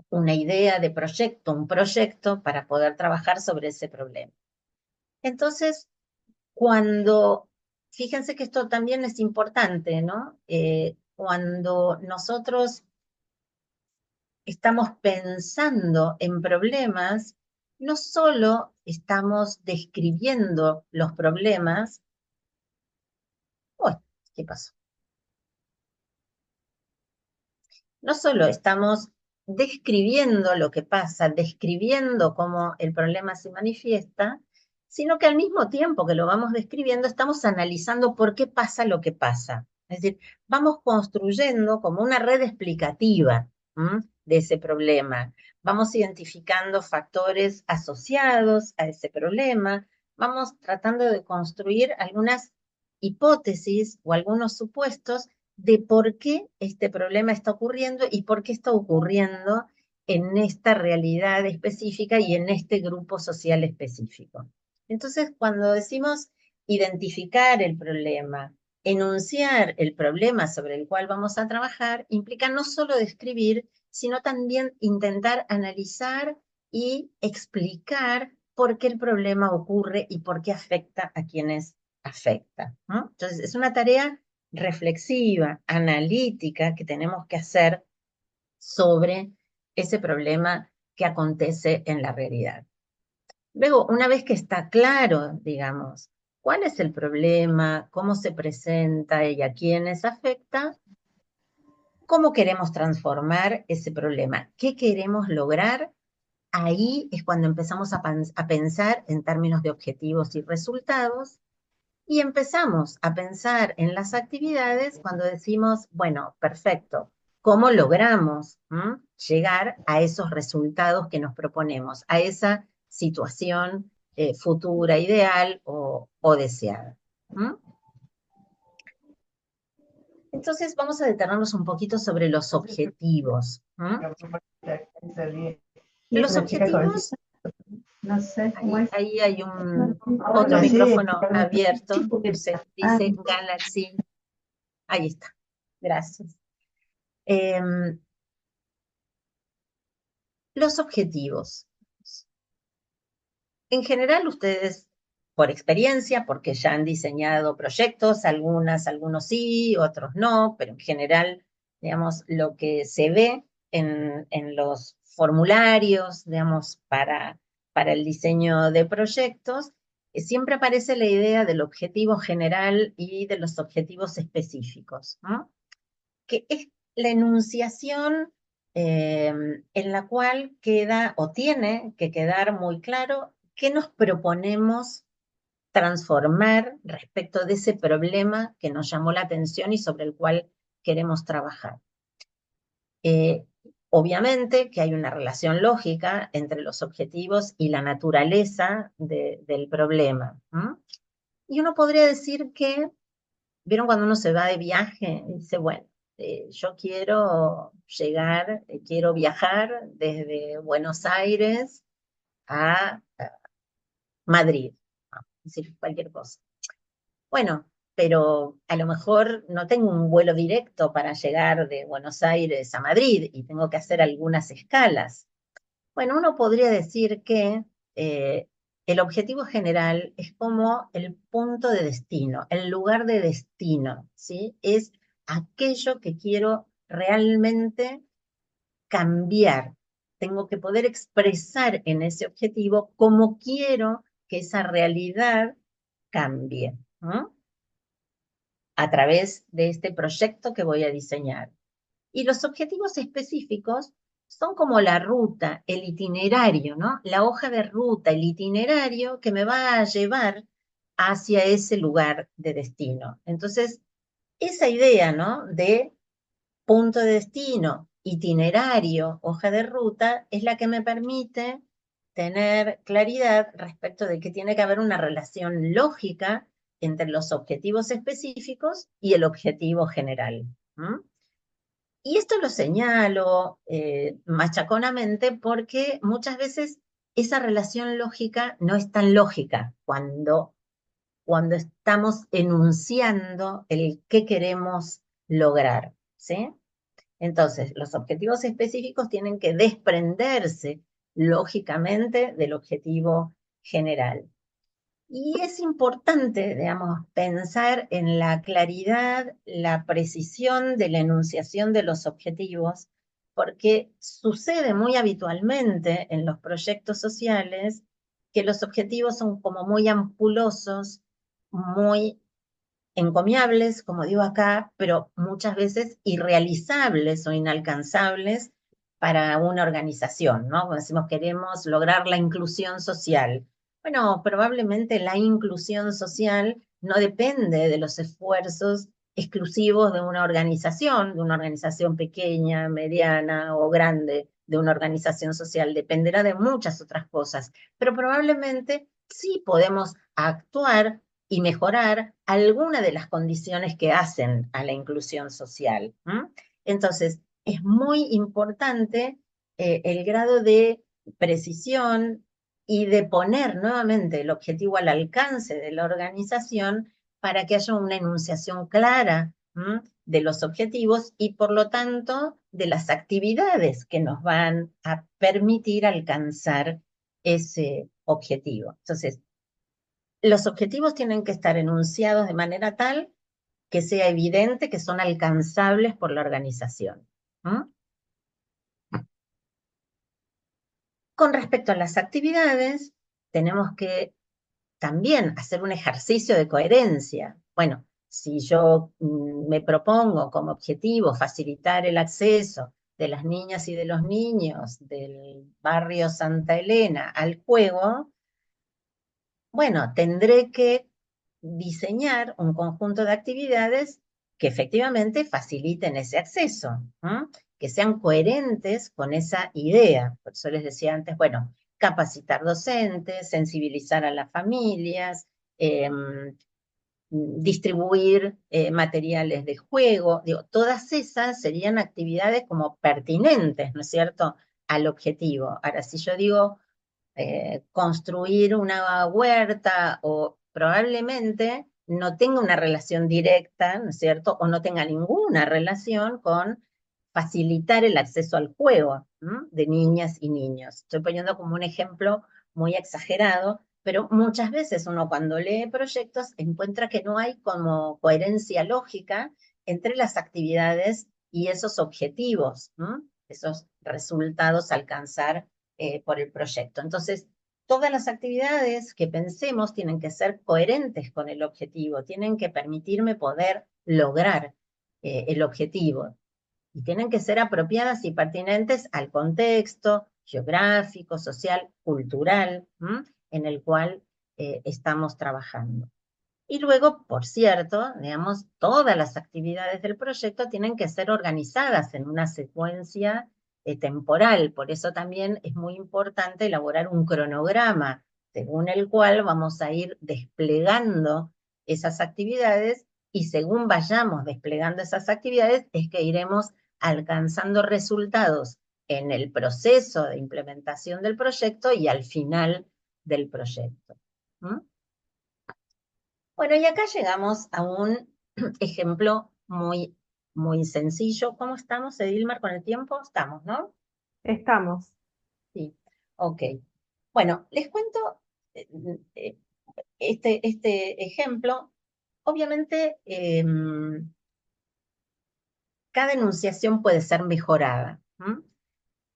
una idea de proyecto, un proyecto para poder trabajar sobre ese problema. Entonces, fíjense que esto también es importante, ¿no? Cuando nosotros estamos pensando en problemas, no solo estamos describiendo los problemas. Uy, ¿qué pasó? No solo estamos describiendo lo que pasa, describiendo cómo el problema se manifiesta, sino que al mismo tiempo que lo vamos describiendo, estamos analizando por qué pasa lo que pasa. Es decir, vamos construyendo como una red explicativa de ese problema. Vamos identificando factores asociados a ese problema, vamos tratando de construir algunas hipótesis o algunos supuestos de por qué este problema está ocurriendo y por qué está ocurriendo en esta realidad específica y en este grupo social específico. Entonces, cuando decimos identificar el problema, enunciar el problema sobre el cual vamos a trabajar, implica no solo describir, sino también intentar analizar y explicar por qué el problema ocurre y por qué afecta a quienes afecta, ¿no? Entonces, es una tarea reflexiva, analítica que tenemos que hacer sobre ese problema que acontece en la realidad. Luego, una vez que está claro, digamos, cuál es el problema, cómo se presenta y a quiénes afecta, cómo queremos transformar ese problema, qué queremos lograr, ahí es cuando empezamos a pensar en términos de objetivos y resultados, y empezamos a pensar en las actividades cuando decimos, bueno, perfecto, ¿cómo logramos llegar a esos resultados que nos proponemos, a esa situación futura ideal o deseada? Entonces vamos a detenernos un poquito sobre los objetivos. Los objetivos, No sé cómo es. ahí hay otro micrófono abierto, se dice Galaxy. Ahí está, gracias. Los objetivos. En general, ustedes, por experiencia, porque ya han diseñado proyectos, algunos sí, otros no, pero en general, digamos, lo que se ve en los formularios, digamos, para el diseño de proyectos, siempre aparece la idea del objetivo general y de los objetivos específicos, ¿no? Que es la enunciación en la cual queda o tiene que quedar muy claro qué nos proponemos transformar respecto de ese problema que nos llamó la atención y sobre el cual queremos trabajar. Obviamente que hay una relación lógica entre los objetivos y la naturaleza del problema. Y uno podría decir que, ¿vieron cuando uno se va de viaje? Y dice, bueno, yo quiero llegar, quiero viajar desde Buenos Aires a Madrid, decir cualquier cosa. Bueno, pero a lo mejor no tengo un vuelo directo para llegar de Buenos Aires a Madrid y tengo que hacer algunas escalas. Bueno, uno podría decir que el objetivo general es como el punto de destino, el lugar de destino, ¿sí? Es aquello que quiero realmente cambiar. Tengo que poder expresar en ese objetivo cómo quiero que esa realidad cambie, ¿no? A través de este proyecto que voy a diseñar. Y los objetivos específicos son como la ruta, el itinerario, ¿no? La hoja de ruta, el itinerario que me va a llevar hacia ese lugar de destino. Entonces, esa idea, ¿no? De punto de destino, itinerario, hoja de ruta, es la que me permite tener claridad respecto de que tiene que haber una relación lógica entre los objetivos específicos y el objetivo general. Y esto lo señalo machaconamente porque muchas veces esa relación lógica no es tan lógica cuando estamos enunciando el qué queremos lograr, ¿sí? Entonces, los objetivos específicos tienen que desprenderse lógicamente del objetivo general. Y es importante, digamos, pensar en la claridad, la precisión de la enunciación de los objetivos, porque sucede muy habitualmente en los proyectos sociales que los objetivos son como muy ampulosos, muy encomiables, como digo acá, pero muchas veces irrealizables o inalcanzables para una organización, ¿no? Cuando decimos queremos lograr la inclusión social. Bueno, probablemente la inclusión social no depende de los esfuerzos exclusivos de una organización pequeña, mediana o grande, de una organización social, dependerá de muchas otras cosas, pero probablemente sí podemos actuar y mejorar alguna de las condiciones que hacen a la inclusión social. Entonces, es muy importante el grado de precisión y de poner nuevamente el objetivo al alcance de la organización para que haya una enunciación clara de los objetivos y por lo tanto de las actividades que nos van a permitir alcanzar ese objetivo. Entonces, los objetivos tienen que estar enunciados de manera tal que sea evidente que son alcanzables por la organización. Con respecto a las actividades, tenemos que también hacer un ejercicio de coherencia. Bueno, si yo me propongo como objetivo facilitar el acceso de las niñas y de los niños del barrio Santa Elena al juego, bueno, tendré que diseñar un conjunto de actividades que efectivamente faciliten ese acceso, que sean coherentes con esa idea. Por eso les decía antes, bueno, capacitar docentes, sensibilizar a las familias, distribuir materiales de juego, digo, todas esas serían actividades como pertinentes, ¿no es cierto?, al objetivo. Ahora, si yo digo construir una huerta o probablemente no tenga una relación directa, ¿no es cierto?, o no tenga ninguna relación con facilitar el acceso al juego de niñas y niños. Estoy poniendo como un ejemplo muy exagerado, pero muchas veces uno cuando lee proyectos encuentra que no hay como coherencia lógica entre las actividades y esos objetivos, esos resultados a alcanzar por el proyecto. Entonces, todas las actividades que pensemos tienen que ser coherentes con el objetivo, tienen que permitirme poder lograr el objetivo y tienen que ser apropiadas y pertinentes al contexto geográfico, social, cultural en el cual estamos trabajando. Y luego, por cierto, digamos, todas las actividades del proyecto tienen que ser organizadas en una secuencia temporal. Por eso también es muy importante elaborar un cronograma según el cual vamos a ir desplegando esas actividades y según vayamos desplegando esas actividades es que iremos alcanzando resultados en el proceso de implementación del proyecto y al final del proyecto. Bueno, y acá llegamos a un ejemplo muy, muy sencillo. ¿Cómo estamos, Edilmar, con el tiempo? Estamos, ¿no? Estamos. Sí, ok. Bueno, les cuento eh, eh, este ejemplo. Obviamente, cada enunciación puede ser mejorada.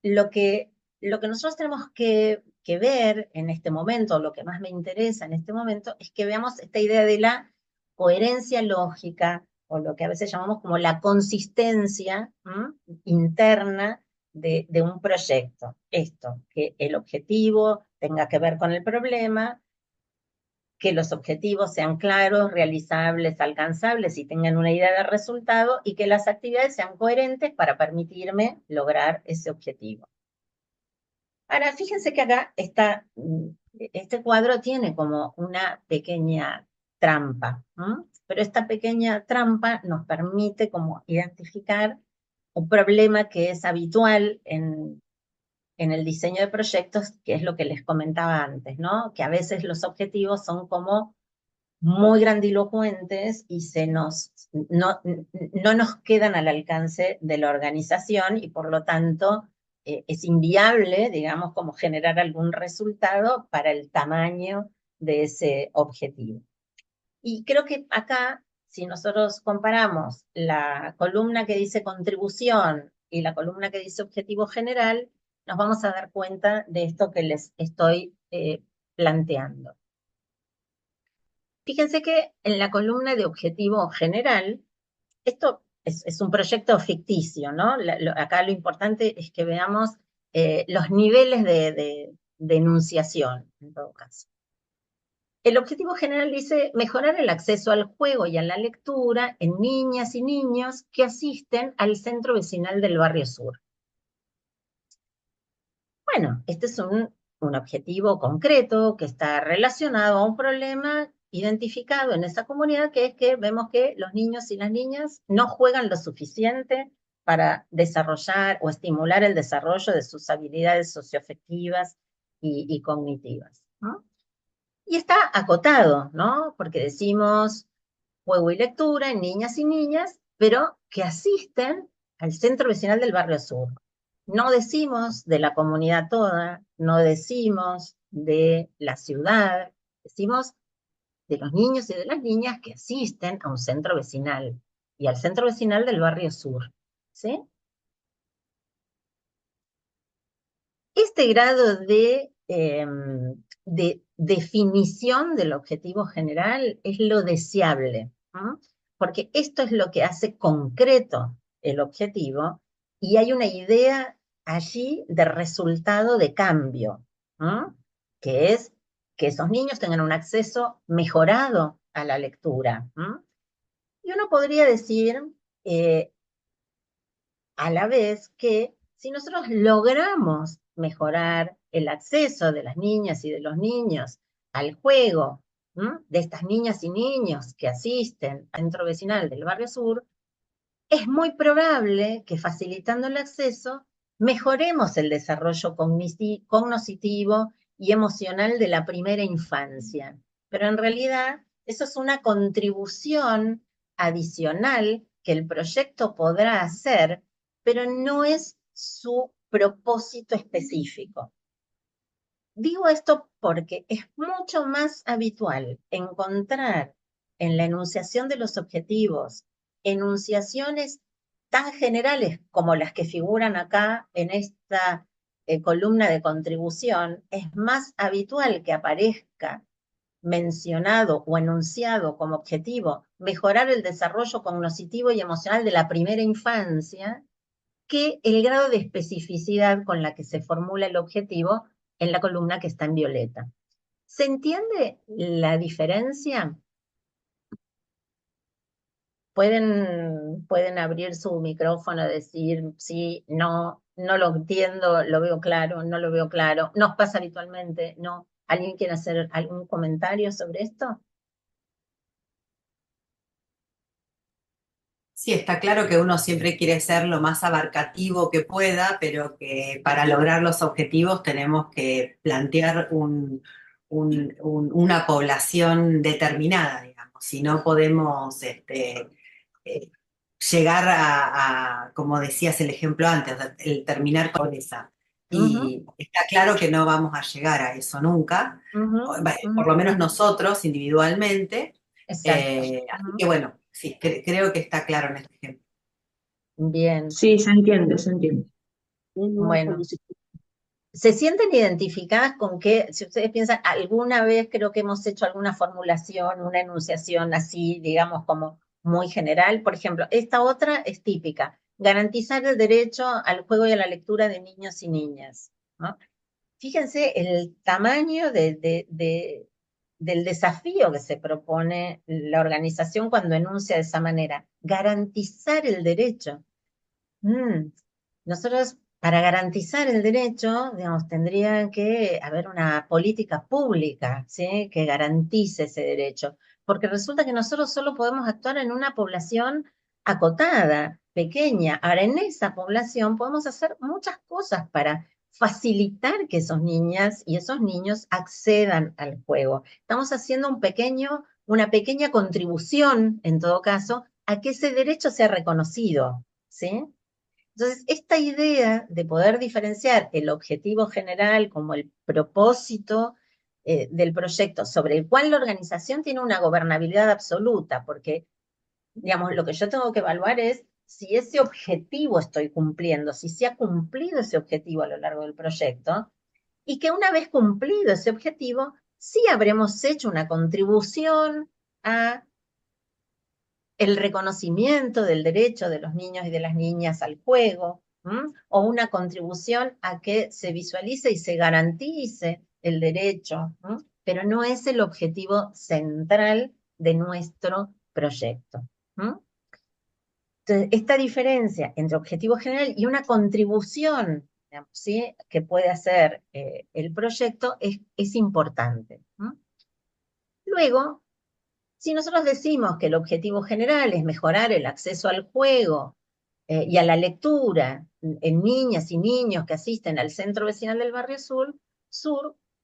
Lo que, lo que nosotros tenemos que ver en este momento, lo que más me interesa en este momento, es que veamos esta idea de la coherencia lógica, o lo que a veces llamamos como la consistencia interna de un proyecto. Esto, que el objetivo tenga que ver con el problema, que los objetivos sean claros, realizables, alcanzables y tengan una idea de resultado y que las actividades sean coherentes para permitirme lograr ese objetivo. Ahora, fíjense que acá está, este cuadro tiene como una pequeña trampa, pero esta pequeña trampa nos permite como identificar un problema que es habitual en el diseño de proyectos, que es lo que les comentaba antes, ¿no? Que a veces los objetivos son como muy grandilocuentes y no nos quedan al alcance de la organización y por lo tanto es inviable, digamos, como generar algún resultado para el tamaño de ese objetivo. Y creo que acá, si nosotros comparamos la columna que dice contribución y la columna que dice objetivo general, nos vamos a dar cuenta de esto que les estoy planteando. Fíjense que en la columna de objetivo general, esto es un proyecto ficticio, ¿no? Acá lo importante es que veamos los niveles de enunciación, en todo caso. el objetivo general dice mejorar el acceso al juego y a la lectura en niñas y niños que asisten al centro vecinal del Barrio Sur. Bueno, este es un objetivo concreto que está relacionado a un problema identificado en esa comunidad, que es que vemos que los niños y las niñas no juegan lo suficiente para desarrollar o estimular el desarrollo de sus habilidades socioafectivas y cognitivas, ¿no? Y está acotado, ¿no? Porque decimos juego y lectura en niñas y niñas, pero que asisten al centro vecinal del Barrio Sur. No decimos de la comunidad toda, no decimos de la ciudad, decimos de los niños y de las niñas que asisten a un centro vecinal y al centro vecinal del Barrio Sur, ¿sí? Este grado de definición del objetivo general es lo deseable, ¿no? Porque esto es lo que hace concreto el objetivo y hay una idea allí de resultado de cambio, ¿no? Que es que esos niños tengan un acceso mejorado a la lectura, ¿no? Y uno podría decir, eh, a la vez que si nosotros logramos mejorar el acceso de las niñas y de los niños al juego, de estas niñas y niños que asisten al centro vecinal del Barrio Sur, es muy probable que facilitando el acceso mejoremos el desarrollo cognitivo y emocional de la primera infancia. Pero en realidad eso es una contribución adicional que el proyecto podrá hacer, pero no es su propósito específico. Digo esto porque es mucho más habitual encontrar en la enunciación de los objetivos enunciaciones tan generales como las que figuran acá en esta columna de contribución. Es más habitual que aparezca mencionado o enunciado como objetivo mejorar el desarrollo cognitivo y emocional de la primera infancia, que el grado de especificidad con la que se formula el objetivo en la columna que está en violeta. ¿Se entiende la diferencia? Pueden abrir su micrófono, decir sí, no, no lo entiendo, lo veo claro, no lo veo claro. ¿Nos pasa habitualmente? ¿No? ¿Alguien quiere hacer algún comentario sobre esto? Sí, está claro que uno siempre quiere ser lo más abarcativo que pueda, pero que para lograr los objetivos tenemos que plantear una población determinada, digamos. Si no podemos eh, llegar como decías el ejemplo antes, el terminar con esa. Ujú, Y está claro que no vamos a llegar a eso nunca, ujú, por ujú. lo menos nosotros individualmente. Exacto. Así Ujú. que bueno, sí, creo que está claro en este ejemplo. Bien, Sí, se entiende, se entiende. bueno. ¿Se sienten identificadas con qué? Si ustedes piensan, alguna vez creo que hemos hecho alguna formulación, una enunciación así, digamos, como muy general. Por ejemplo, esta otra es típica: garantizar el derecho al juego y a la lectura de niños y niñas, ¿no? Fíjense el tamaño del desafío que se propone la organización cuando enuncia de esa manera: garantizar el derecho. Mm. Nosotros, para garantizar el derecho, digamos, tendría que haber una política pública, ¿sí? Que garantice ese derecho, porque resulta que nosotros solo podemos actuar en una población acotada, pequeña. Ahora, en esa población podemos hacer muchas cosas para facilitar que esos niñas y esos niños accedan al juego. Estamos haciendo una pequeña contribución, en todo caso, a que ese derecho sea reconocido, ¿sí? Entonces, esta idea de poder diferenciar el objetivo general como el propósito del proyecto, sobre el cual la organización tiene una gobernabilidad absoluta, porque, digamos, lo que yo tengo que evaluar es si ese objetivo estoy cumpliendo, si se ha cumplido ese objetivo a lo largo del proyecto, y que una vez cumplido ese objetivo, sí habremos hecho una contribución a el reconocimiento del derecho de los niños y de las niñas al juego, o una contribución a que se visualice y se garantice el derecho pero no es el objetivo central de nuestro proyecto. ¿Mm? Entonces, esta diferencia entre objetivo general y una contribución, digamos, ¿sí?, que puede hacer el proyecto es importante. ¿Mm? Luego, si nosotros decimos que el objetivo general es mejorar el acceso al juego y a la lectura en niñas y niños que asisten al centro vecinal del Barrio Sur,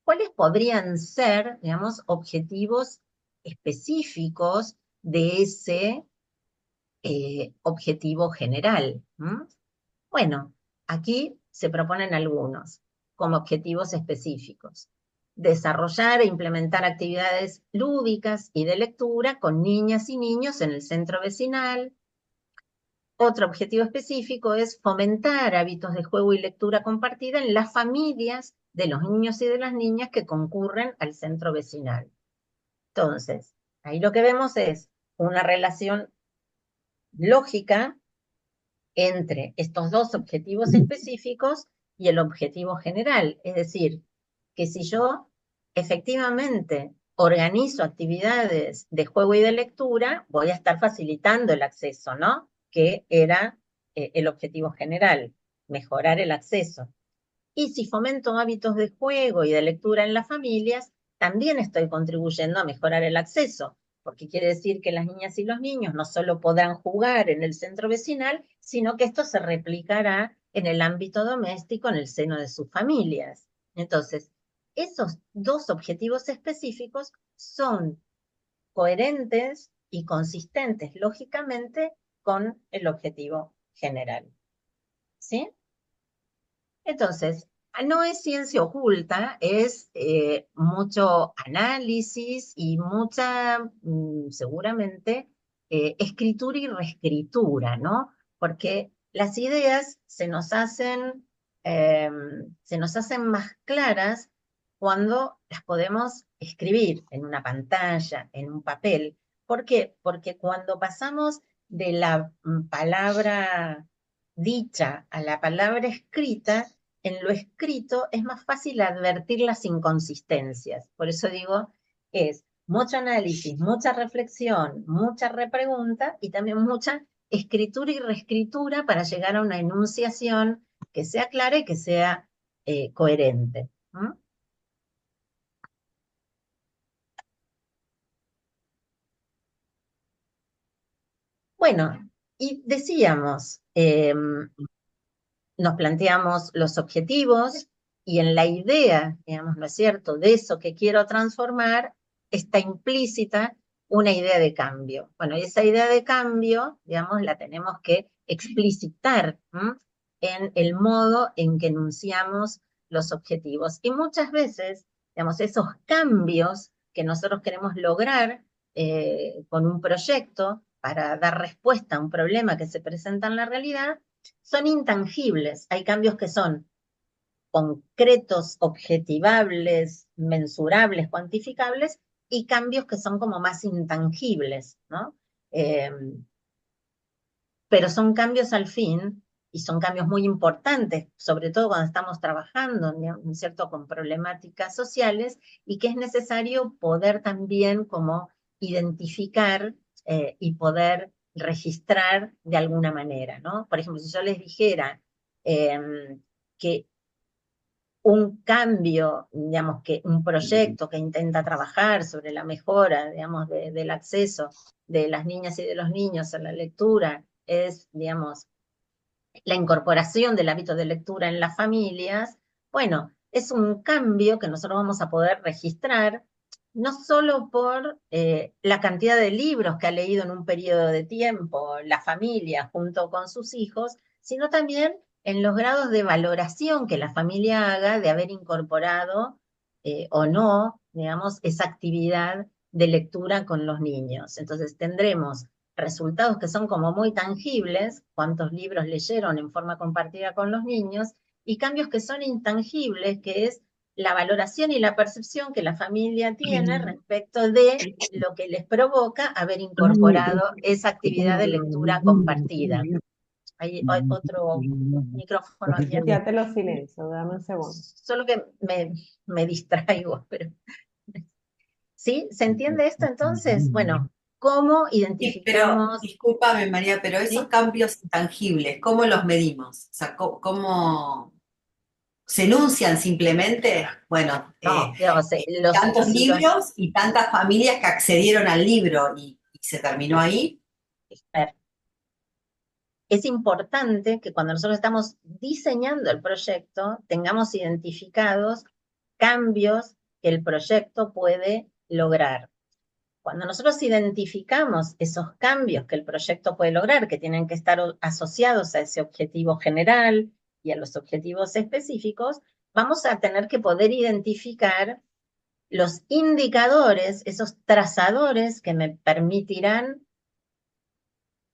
¿cuáles podrían ser, digamos, objetivos específicos de ese objetivo general? ¿Mm? Bueno, aquí se proponen algunos como objetivos específicos. Desarrollar e implementar actividades lúdicas y de lectura con niñas y niños en el centro vecinal. Otro objetivo específico es fomentar hábitos de juego y lectura compartida en las familias de los niños y de las niñas que concurren al centro vecinal. Entonces, ahí lo que vemos es una relación lógica entre estos dos objetivos específicos y el objetivo general. Es decir, que si yo efectivamente organizo actividades de juego y de lectura, voy a estar facilitando el acceso, ¿no? Que era el objetivo general, mejorar el acceso. Y si fomento hábitos de juego y de lectura en las familias, también estoy contribuyendo a mejorar el acceso, porque quiere decir que las niñas y los niños no solo podrán jugar en el centro vecinal, sino que esto se replicará en el ámbito doméstico, en el seno de sus familias. Entonces, esos dos objetivos específicos son coherentes y consistentes, lógicamente, con el objetivo general. ¿Sí? Entonces, no es ciencia oculta, es mucho análisis y mucha, seguramente, escritura y reescritura, ¿no? Porque las ideas se nos hacen más claras cuando las podemos escribir en una pantalla, en un papel. ¿Por qué? Porque cuando pasamos de la palabra dicha a la palabra escrita, en lo escrito es más fácil advertir las inconsistencias. Por eso digo, es mucho análisis, mucha reflexión, mucha repregunta y también mucha escritura y reescritura para llegar a una enunciación que sea clara y que sea coherente. ¿Mm? Bueno, y decíamos, nos planteamos los objetivos y en la idea, digamos, ¿no es cierto?, de eso que quiero transformar, está implícita una idea de cambio. Bueno, y esa idea de cambio, digamos, la tenemos que explicitar en el modo en que enunciamos los objetivos. Y muchas veces, digamos, esos cambios que nosotros queremos lograr con un proyecto para dar respuesta a un problema que se presenta en la realidad, son intangibles. Hay cambios que son concretos, objetivables, mensurables, cuantificables, y cambios que son como más intangibles, ¿no? Pero son cambios al fin, y son cambios muy importantes, sobre todo cuando estamos trabajando, ¿no es cierto?, con problemáticas sociales, y que es necesario poder también como identificar y poder registrar de alguna manera, ¿no? Por ejemplo, si yo les dijera que un cambio, digamos, que un proyecto que intenta trabajar sobre la mejora, digamos, del acceso de las niñas y de los niños a la lectura es, digamos, la incorporación del hábito de lectura en las familias, bueno, es un cambio que nosotros vamos a poder registrar, no solo por la cantidad de libros que ha leído en un periodo de tiempo la familia junto con sus hijos, sino también en los grados de valoración que la familia haga de haber incorporado o no, digamos, esa actividad de lectura con los niños. Entonces tendremos resultados que son como muy tangibles, cuántos libros leyeron en forma compartida con los niños, y cambios que son intangibles, que es la valoración y la percepción que la familia tiene respecto de lo que les provoca haber incorporado esa actividad de lectura compartida. Hay otro micrófono abierto. Ya te lo silencio, dame un segundo. Solo que me distraigo, pero ¿Sí? ¿Se entiende esto entonces? Bueno, ¿cómo Sí, pero identificamos? discúlpame, María, pero esos ¿Sí? cambios intangibles, ¿cómo los medimos? O sea, ¿cómo se enuncian simplemente? Bueno, No, digamos, tantos libros y tantas familias que accedieron al libro y se terminó ahí. es importante que cuando nosotros estamos diseñando el proyecto tengamos identificados cambios que el proyecto puede lograr. Cuando nosotros identificamos esos cambios que el proyecto puede lograr, que tienen que estar asociados a ese objetivo general y a los objetivos específicos, vamos a tener que poder identificar los indicadores, esos trazadores que me permitirán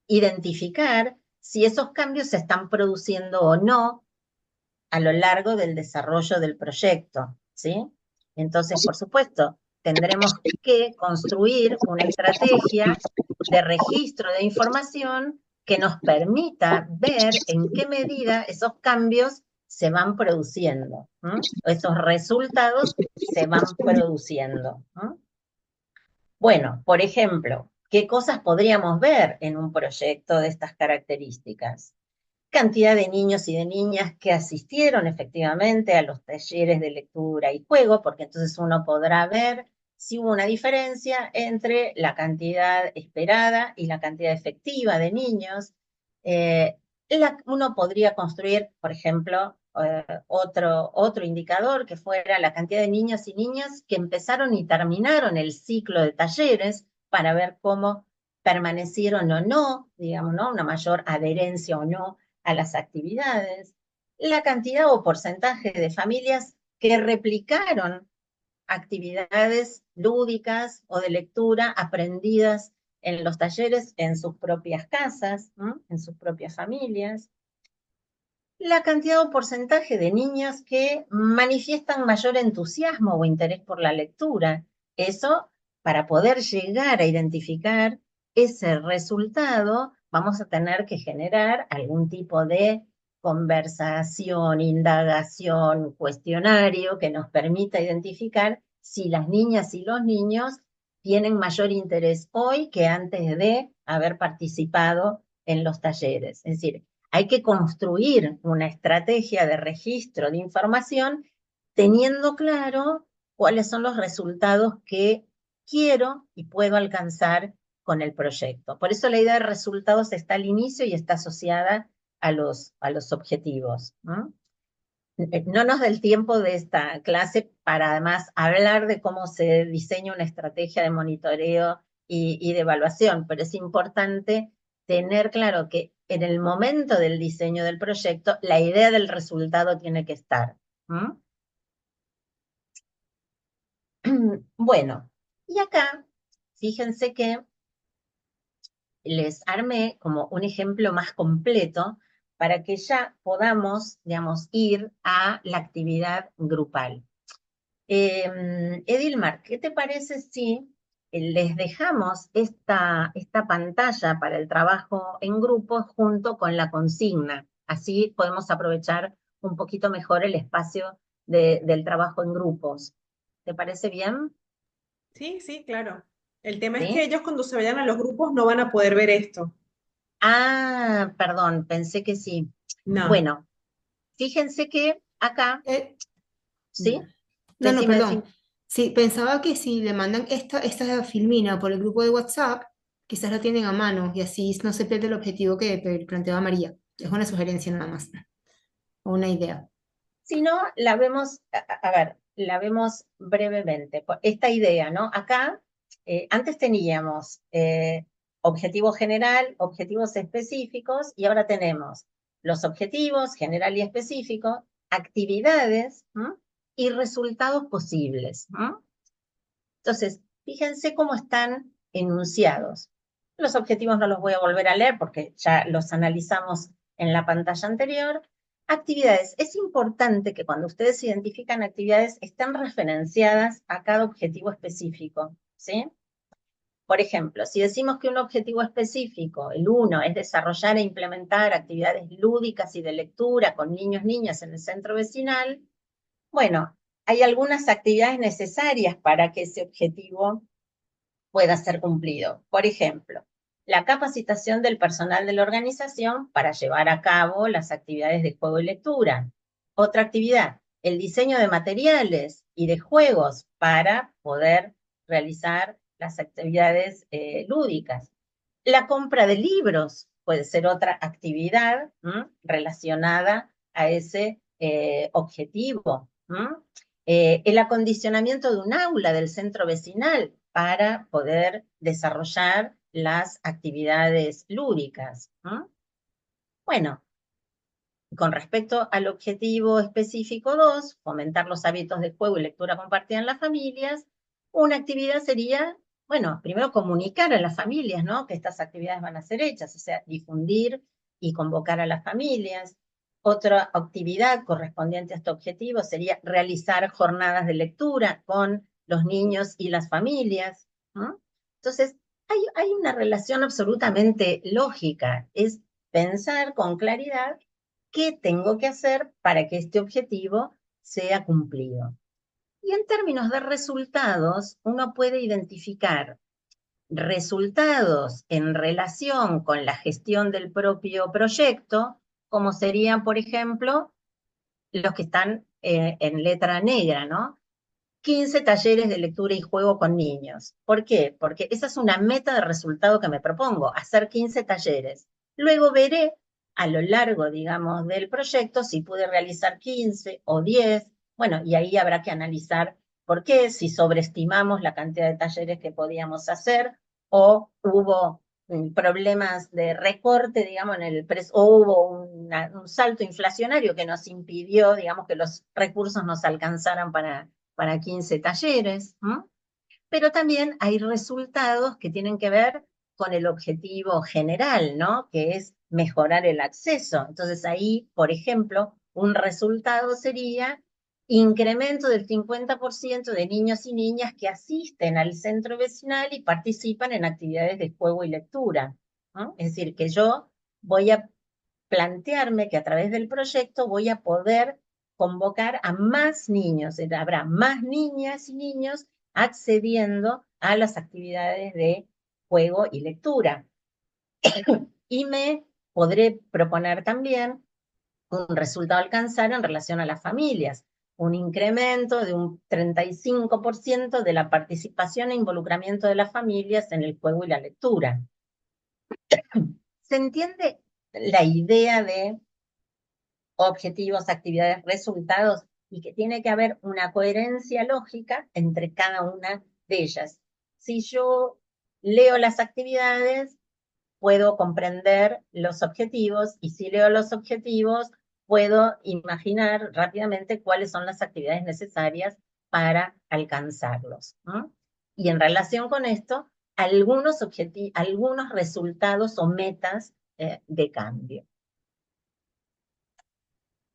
identificar si esos cambios se están produciendo o no a lo largo del desarrollo del proyecto, ¿sí? Entonces, por supuesto, tendremos que construir una estrategia de registro de información que nos permita ver en qué medida esos cambios se van produciendo, esos resultados se van produciendo. Bueno, por ejemplo, ¿qué cosas podríamos ver en un proyecto de estas características? Cantidad de niños y de niñas que asistieron efectivamente a los talleres de lectura y juego, porque entonces uno podrá ver si hubo una diferencia entre la cantidad esperada y la cantidad efectiva de niños. Eh, Uno podría construir, por ejemplo, otro indicador que fuera la cantidad de niños y niñas que empezaron y terminaron el ciclo de talleres para ver cómo permanecieron o no, digamos, ¿no? Una mayor adherencia o no a las actividades, la cantidad o porcentaje de familias que replicaron actividades lúdicas o de lectura aprendidas en los talleres en sus propias casas, ¿no? En sus propias familias, la cantidad o porcentaje de niños que manifiestan mayor entusiasmo o interés por la lectura. Eso, para poder llegar a identificar ese resultado, vamos a tener que generar algún tipo de conversación, indagación, cuestionario que nos permita identificar si las niñas y los niños tienen mayor interés hoy que antes de haber participado en los talleres. Es decir, hay que construir una estrategia de registro de información teniendo claro cuáles son los resultados que quiero y puedo alcanzar con el proyecto. Por eso la idea de resultados está al inicio y está asociada a los objetivos. No nos da el tiempo de esta clase para además hablar de cómo se diseña una estrategia de monitoreo y de evaluación, pero es importante tener claro que en el momento del diseño del proyecto, la idea del resultado tiene que estar. Bueno, y acá, fíjense que les armé como un ejemplo más completo para que ya podamos, digamos, ir a la actividad grupal. Edilmar, ¿qué te parece si les dejamos esta pantalla para el trabajo en grupos junto con la consigna? Así podemos aprovechar un poquito mejor el espacio del trabajo en grupos. ¿Te parece bien? Sí, sí, claro. El tema es que ¿Sí? ellos cuando se vayan a los grupos no van a poder ver esto. Ah, perdón, pensé que sí. No. Bueno, fíjense que acá, Eh, ¿sí? no, no, Decime, perdón. decime. Sí, pensaba que si le mandan esta filmina por el grupo de WhatsApp, quizás la tienen a mano y así no se pierde el objetivo que planteaba María. Es una sugerencia nada más, o una idea. Si no, la vemos, a ver, la vemos brevemente. Esta idea, ¿no? Acá, antes teníamos objetivo general, objetivos específicos, y ahora tenemos los objetivos general y específico, actividades, ¿no? Y resultados posibles, ¿no? Entonces, fíjense cómo están enunciados. Los objetivos no los voy a volver a leer porque ya los analizamos en la pantalla anterior. Actividades. Es importante que cuando ustedes identifican actividades estén referenciadas a cada objetivo específico, ¿sí? Por ejemplo, si decimos que un objetivo específico, el 1, es desarrollar e implementar actividades lúdicas y de lectura con niños, niñas en el centro vecinal, bueno, hay algunas actividades necesarias para que ese objetivo pueda ser cumplido. Por ejemplo, la capacitación del personal de la organización para llevar a cabo las actividades de juego y lectura. Otra actividad, el diseño de materiales y de juegos para poder realizar las actividades lúdicas. La compra de libros puede ser otra actividad relacionada a ese objetivo. El acondicionamiento de un aula del centro vecinal para poder desarrollar las actividades lúdicas. Bueno, con respecto al objetivo específico 2, fomentar los hábitos de juego y lectura compartida en las familias, una actividad sería, bueno, primero comunicar a las familias, ¿no?, que estas actividades van a ser hechas, o sea, difundir y convocar a las familias. Otra actividad correspondiente a este objetivo sería realizar jornadas de lectura con los niños y las familias, ¿no? Entonces, hay una relación absolutamente lógica, es pensar con claridad qué tengo que hacer para que este objetivo sea cumplido. Y en términos de resultados, uno puede identificar resultados en relación con la gestión del propio proyecto, como serían, por ejemplo, los que están en letra negra, ¿no? 15 talleres de lectura y juego con niños. ¿Por qué? Porque esa es una meta de resultado que me propongo, hacer 15 talleres. Luego veré a lo largo, digamos, del proyecto si pude realizar 15 o 10. Bueno, y ahí habrá que analizar por qué, si sobreestimamos la cantidad de talleres que podíamos hacer o hubo problemas de recorte, digamos, en el precio, o hubo un salto inflacionario que nos impidió, digamos, que los recursos nos alcanzaran para 15 talleres, ¿no? Pero también hay resultados que tienen que ver con el objetivo general, ¿no?, que es mejorar el acceso. Entonces ahí, por ejemplo, un resultado sería incremento del 50% de niños y niñas que asisten al centro vecinal y participan en actividades de juego y lectura, ¿no? Es decir, que yo voy a plantearme que a través del proyecto voy a poder convocar a más niños, habrá más niñas y niños accediendo a las actividades de juego y lectura. Y me podré proponer también un resultado a alcanzar en relación a las familias, un incremento de un 35% de la participación e involucramiento de las familias en el juego y la lectura. ¿Se entiende la idea de objetivos, actividades, resultados, y que tiene que haber una coherencia lógica entre cada una de ellas? Si yo leo las actividades, puedo comprender los objetivos, y si leo los objetivos, puedo imaginar rápidamente cuáles son las actividades necesarias para alcanzarlos, ¿no? Y en relación con esto, algunos resultados o metas de cambio.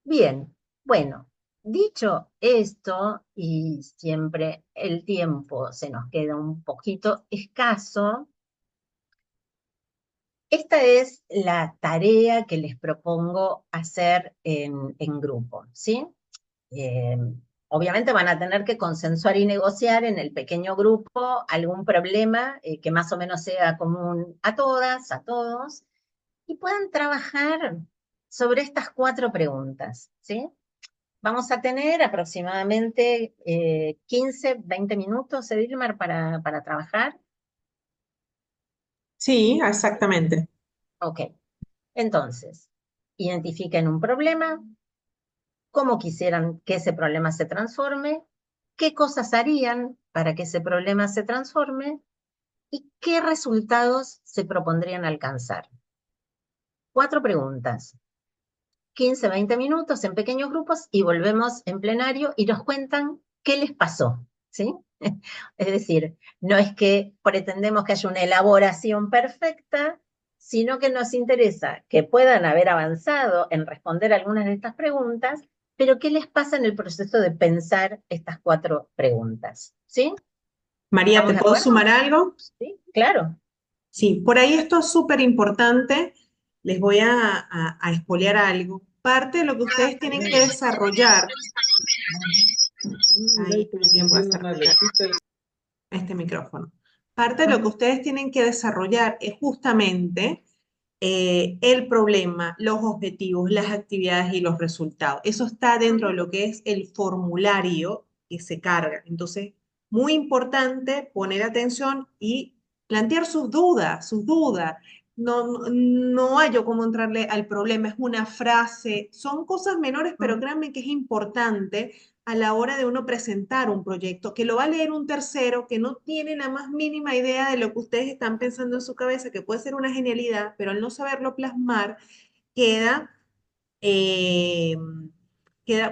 Bien, bueno, dicho esto, y siempre el tiempo se nos queda un poquito escaso, esta es la tarea que les propongo hacer en grupo, ¿sí? Obviamente van a tener que consensuar y negociar en el pequeño grupo algún problema que más o menos sea común a todas, a todos, y puedan trabajar sobre estas 4 preguntas, ¿sí? Vamos a tener aproximadamente 15, 20 minutos, Edilmar, para trabajar. Sí, exactamente. Ok, entonces, identifiquen un problema, cómo quisieran que ese problema se transforme, qué cosas harían para que ese problema se transforme y qué resultados se propondrían alcanzar. 4 preguntas. 15, 20 minutos en pequeños grupos y volvemos en plenario y nos cuentan qué les pasó, ¿sí? Es decir, no es que pretendemos que haya una elaboración perfecta, sino que nos interesa que puedan haber avanzado en responder algunas de estas preguntas, pero qué les pasa en el proceso de pensar estas 4 preguntas, ¿sí? María, ¿Estamos ¿te de puedo acuerdo? sumar algo? Sí, claro. Sí, por ahí esto es súper importante. Les voy a espolear algo. Parte de lo que ustedes tienen que desarrollar Ahí también voy a acercar este micrófono. Parte de lo que ustedes tienen que desarrollar es justamente el problema, los objetivos, las actividades y los resultados. Eso está dentro de lo que es el formulario que se carga. Entonces, muy importante poner atención y plantear sus dudas, sus dudas. No hay yo cómo entrarle al problema, es una frase, son cosas menores, pero créanme que es importante a la hora de uno presentar un proyecto, que lo va a leer un tercero que no tiene la más mínima idea de lo que ustedes están pensando en su cabeza, que puede ser una genialidad, pero al no saberlo plasmar, queda, eh,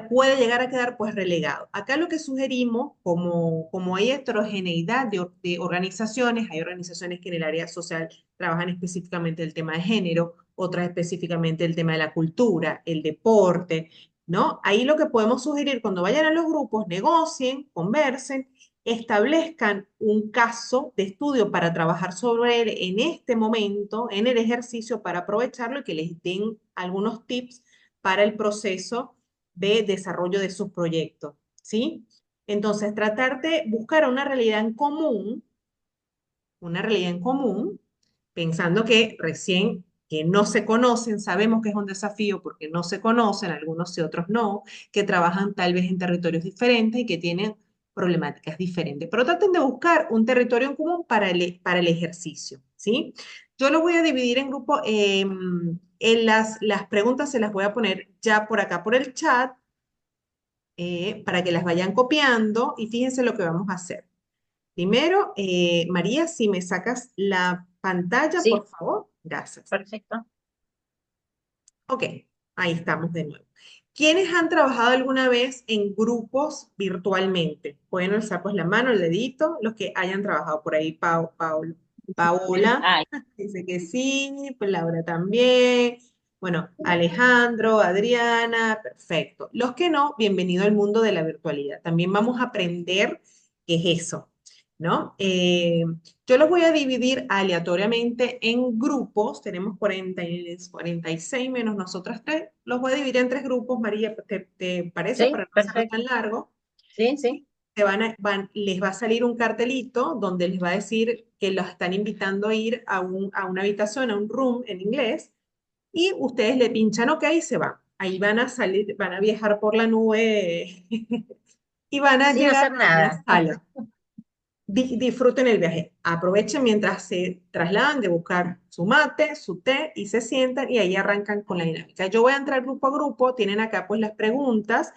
puede llegar a quedar pues relegado. Acá lo que sugerimos, como hay heterogeneidad de organizaciones, hay organizaciones que en el área social trabajan específicamente el tema de género, otras específicamente el tema de la cultura, el deporte, ¿no? Ahí lo que podemos sugerir cuando vayan a los grupos, negocien, conversen, establezcan un caso de estudio para trabajar sobre él en este momento, en el ejercicio, para aprovecharlo y que les den algunos tips para el proceso de desarrollo de sus proyectos, ¿sí? Entonces, tratar de buscar una realidad en común, pensando que recién que no se conocen, sabemos que es un desafío porque no se conocen, algunos y otros no, que trabajan tal vez en territorios diferentes y que tienen problemáticas diferentes. Pero traten de buscar un territorio en común para el ejercicio, ¿sí? Yo lo voy a dividir en grupos, en las preguntas se las voy a poner ya por acá por el chat, para que las vayan copiando y fíjense lo que vamos a hacer. Primero, María, si me sacas la pantalla, Sí, por favor. Gracias. perfecto. Ok, ahí estamos de nuevo. ¿Quiénes han trabajado alguna vez en grupos virtualmente? Pueden alzar pues la mano, el dedito, los que hayan trabajado por ahí. Paola Ay, dice que sí, pues Laura también. Bueno, Alejandro, Adriana, perfecto. Los que no, bienvenido al mundo de la virtualidad. También vamos a aprender qué es eso, ¿no? Yo los voy a dividir aleatoriamente en grupos. Tenemos 46 menos nosotras tres. Los voy a dividir en tres grupos, María, ¿te parece? sí, Para no hacerlo perfecto. tan largo. Sí, sí. Les va a salir un cartelito donde les va a decir que los están invitando a ir a una habitación, a un room en inglés, y ustedes le pinchan OK y se van. Ahí van a salir, van a viajar por la nube y van a Sin llegar hacer a una nada. sala. Disfruten el viaje. Aprovechen mientras se trasladan de buscar su mate, su té y se sientan y ahí arrancan con la dinámica. Yo voy a entrar grupo a grupo, tienen acá pues las preguntas.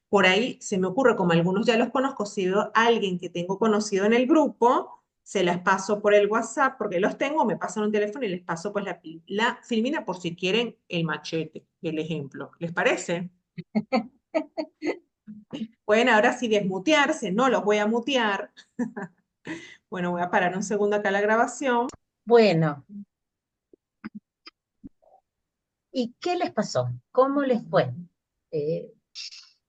Por ahí se me ocurre, como algunos ya los conozco, si veo a alguien que tengo conocido en el grupo, se las paso por el WhatsApp porque los tengo, me pasan un teléfono y les paso pues la filmina por si quieren el machete, el ejemplo. ¿Les parece? Pueden ahora sí desmutearse, no los voy a mutear. Bueno, voy a parar un segundo acá la grabación. Bueno, ¿y qué les pasó? ¿Cómo les fue? Eh,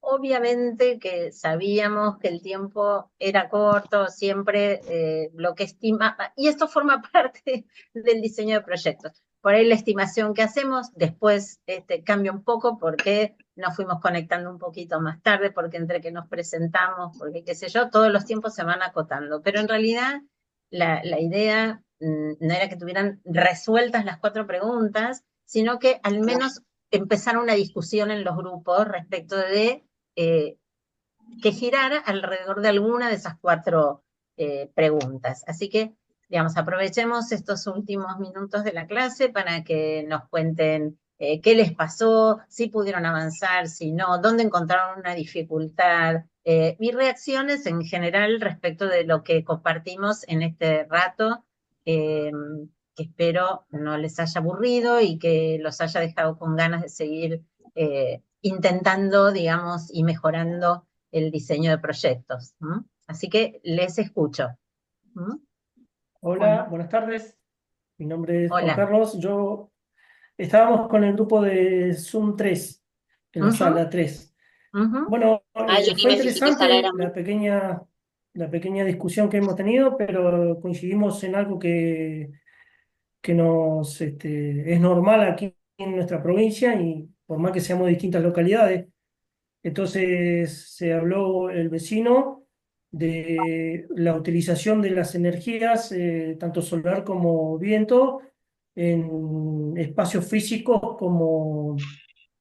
Obviamente que sabíamos que el tiempo era corto, siempre lo que estima, y esto forma parte del diseño de proyectos. Por ahí la estimación que hacemos después cambia un poco porque nos fuimos conectando un poquito más tarde, porque entre que nos presentamos, porque qué sé yo, todos los tiempos se van acotando. Pero en realidad la idea no era que tuvieran resueltas las 4 preguntas, sino que al menos empezar una discusión en los grupos respecto de que girara alrededor de alguna de esas 4 preguntas. Así que, digamos, aprovechemos estos últimos minutos de la clase para que nos cuenten qué les pasó, si pudieron avanzar, si no, dónde encontraron una dificultad, y reacciones en general respecto de lo que compartimos en este rato, que espero no les haya aburrido y que los haya dejado con ganas de seguir intentando, digamos, y mejorando el diseño de proyectos. Así que les escucho. Hola, buenas tardes. Mi nombre es Juan Hola. Carlos. Estábamos con el grupo de Zoom 3, en la Ujú, sala 3. ujú. Bueno, Yo ni fue me fijé qué sala interesante era. la pequeña discusión que hemos tenido, pero coincidimos en algo que es normal aquí en nuestra provincia y por más que seamos distintas localidades. Entonces se habló el vecino de la utilización de las energías, tanto solar como viento, en espacios físicos como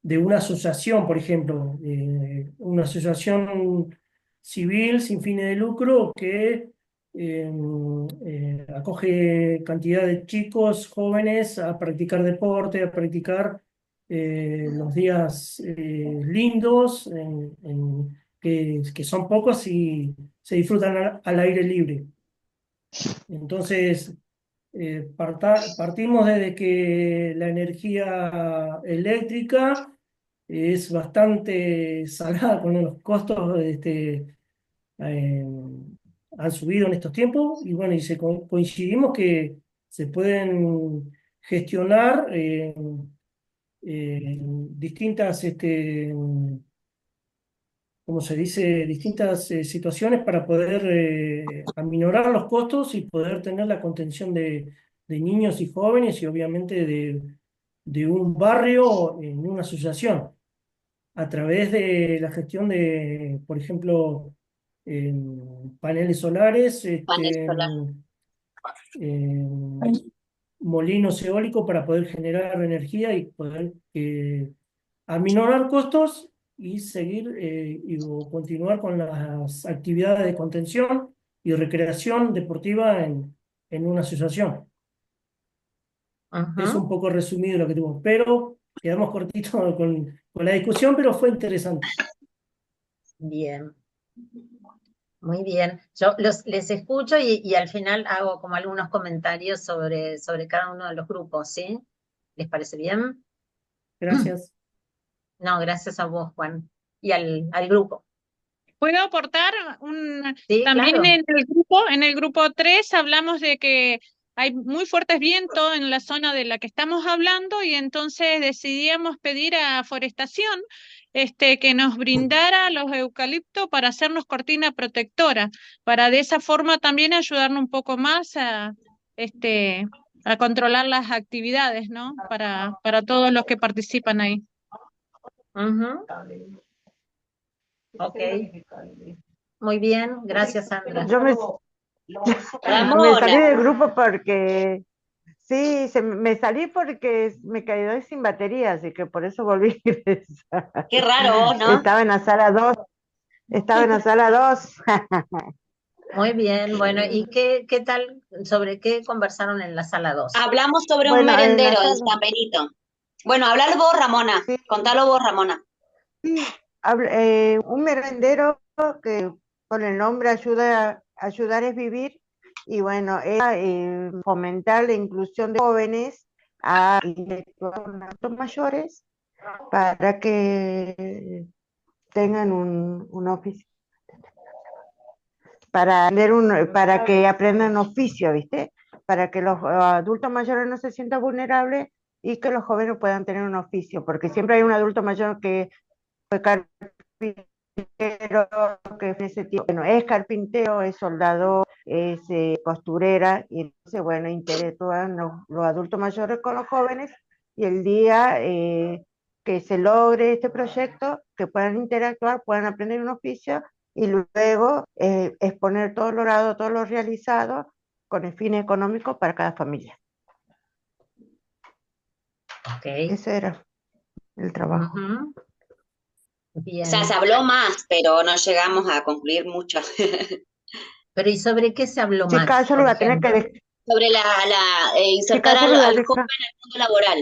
de una asociación, por ejemplo, una asociación civil sin fines de lucro que acoge cantidad de chicos jóvenes a practicar deporte, a practicar los días lindos, que son pocos y se disfrutan al aire libre. Entonces, partimos desde que la energía eléctrica es bastante salada con los costos, eh, han subido en estos tiempos y bueno, coincidimos que se pueden gestionar distintas, como se dice, distintas situaciones para poder aminorar los costos y poder tener la contención de niños y jóvenes y obviamente de un barrio en una asociación a través de la gestión de, por ejemplo, paneles solares, Panel solar. molinos eólicos para poder generar energía y poder aminorar costos y seguir o continuar con las actividades de contención y recreación deportiva en una asociación. Es un poco resumido lo que tuvimos, pero quedamos cortitos con la discusión, pero fue interesante. Bien, muy bien. Yo les escucho y al final hago como algunos comentarios sobre cada uno de los grupos, ¿sí? ¿Les parece bien? Gracias. No, gracias a vos, Juan, y al grupo. ¿Puedo aportar Sí, también claro. en el grupo 3 hablamos de que hay muy fuertes vientos en la zona de la que estamos hablando y entonces decidíamos pedir a Forestación que nos brindara los eucaliptos para hacernos cortina protectora, para de esa forma también ayudarnos un poco más a controlar las actividades, ¿no? Para todos los que participan ahí. Ok. Muy bien, gracias, Sandra. Yo me salí del grupo porque, sí, me salí porque me quedé sin batería, así que por eso volví a ingresar. Qué raro, ¿no? Estaba en la sala 2. Estaba en la sala 2. Muy bien, bueno, ¿y qué tal, sobre qué conversaron en la sala 2? Hablamos sobre un Bueno, en la merendero en sala, San Benito. Bueno, hablalo vos, Ramona. sí, Contalo vos, Ramona. sí, un merendero que con el nombre Ayudar es Vivir, y bueno, era fomentar la inclusión de jóvenes a adultos mayores para que tengan un oficio, para que aprendan oficio, ¿viste? Para que los adultos mayores no se sientan vulnerables y que los jóvenes puedan tener un oficio, porque siempre hay un adulto mayor que fue carpintero, que en ese tiempo, bueno, es carpintero, es soldador, es costurera, y entonces, bueno, interactúan los adultos mayores con los jóvenes, y el día que se logre este proyecto, que puedan interactuar, puedan aprender un oficio, y luego exponer todo lo logrado, todo lo realizado, con el fin económico para cada familia. Okay. Ese era el trabajo. Bien. O sea, se habló más, pero no llegamos a concluir mucho. Pero ¿y sobre qué se habló más? Chicas, yo lo voy a tener que dejar. Sobre insertar Chicas, yo lo voy a al dejar. joven en el mundo laboral.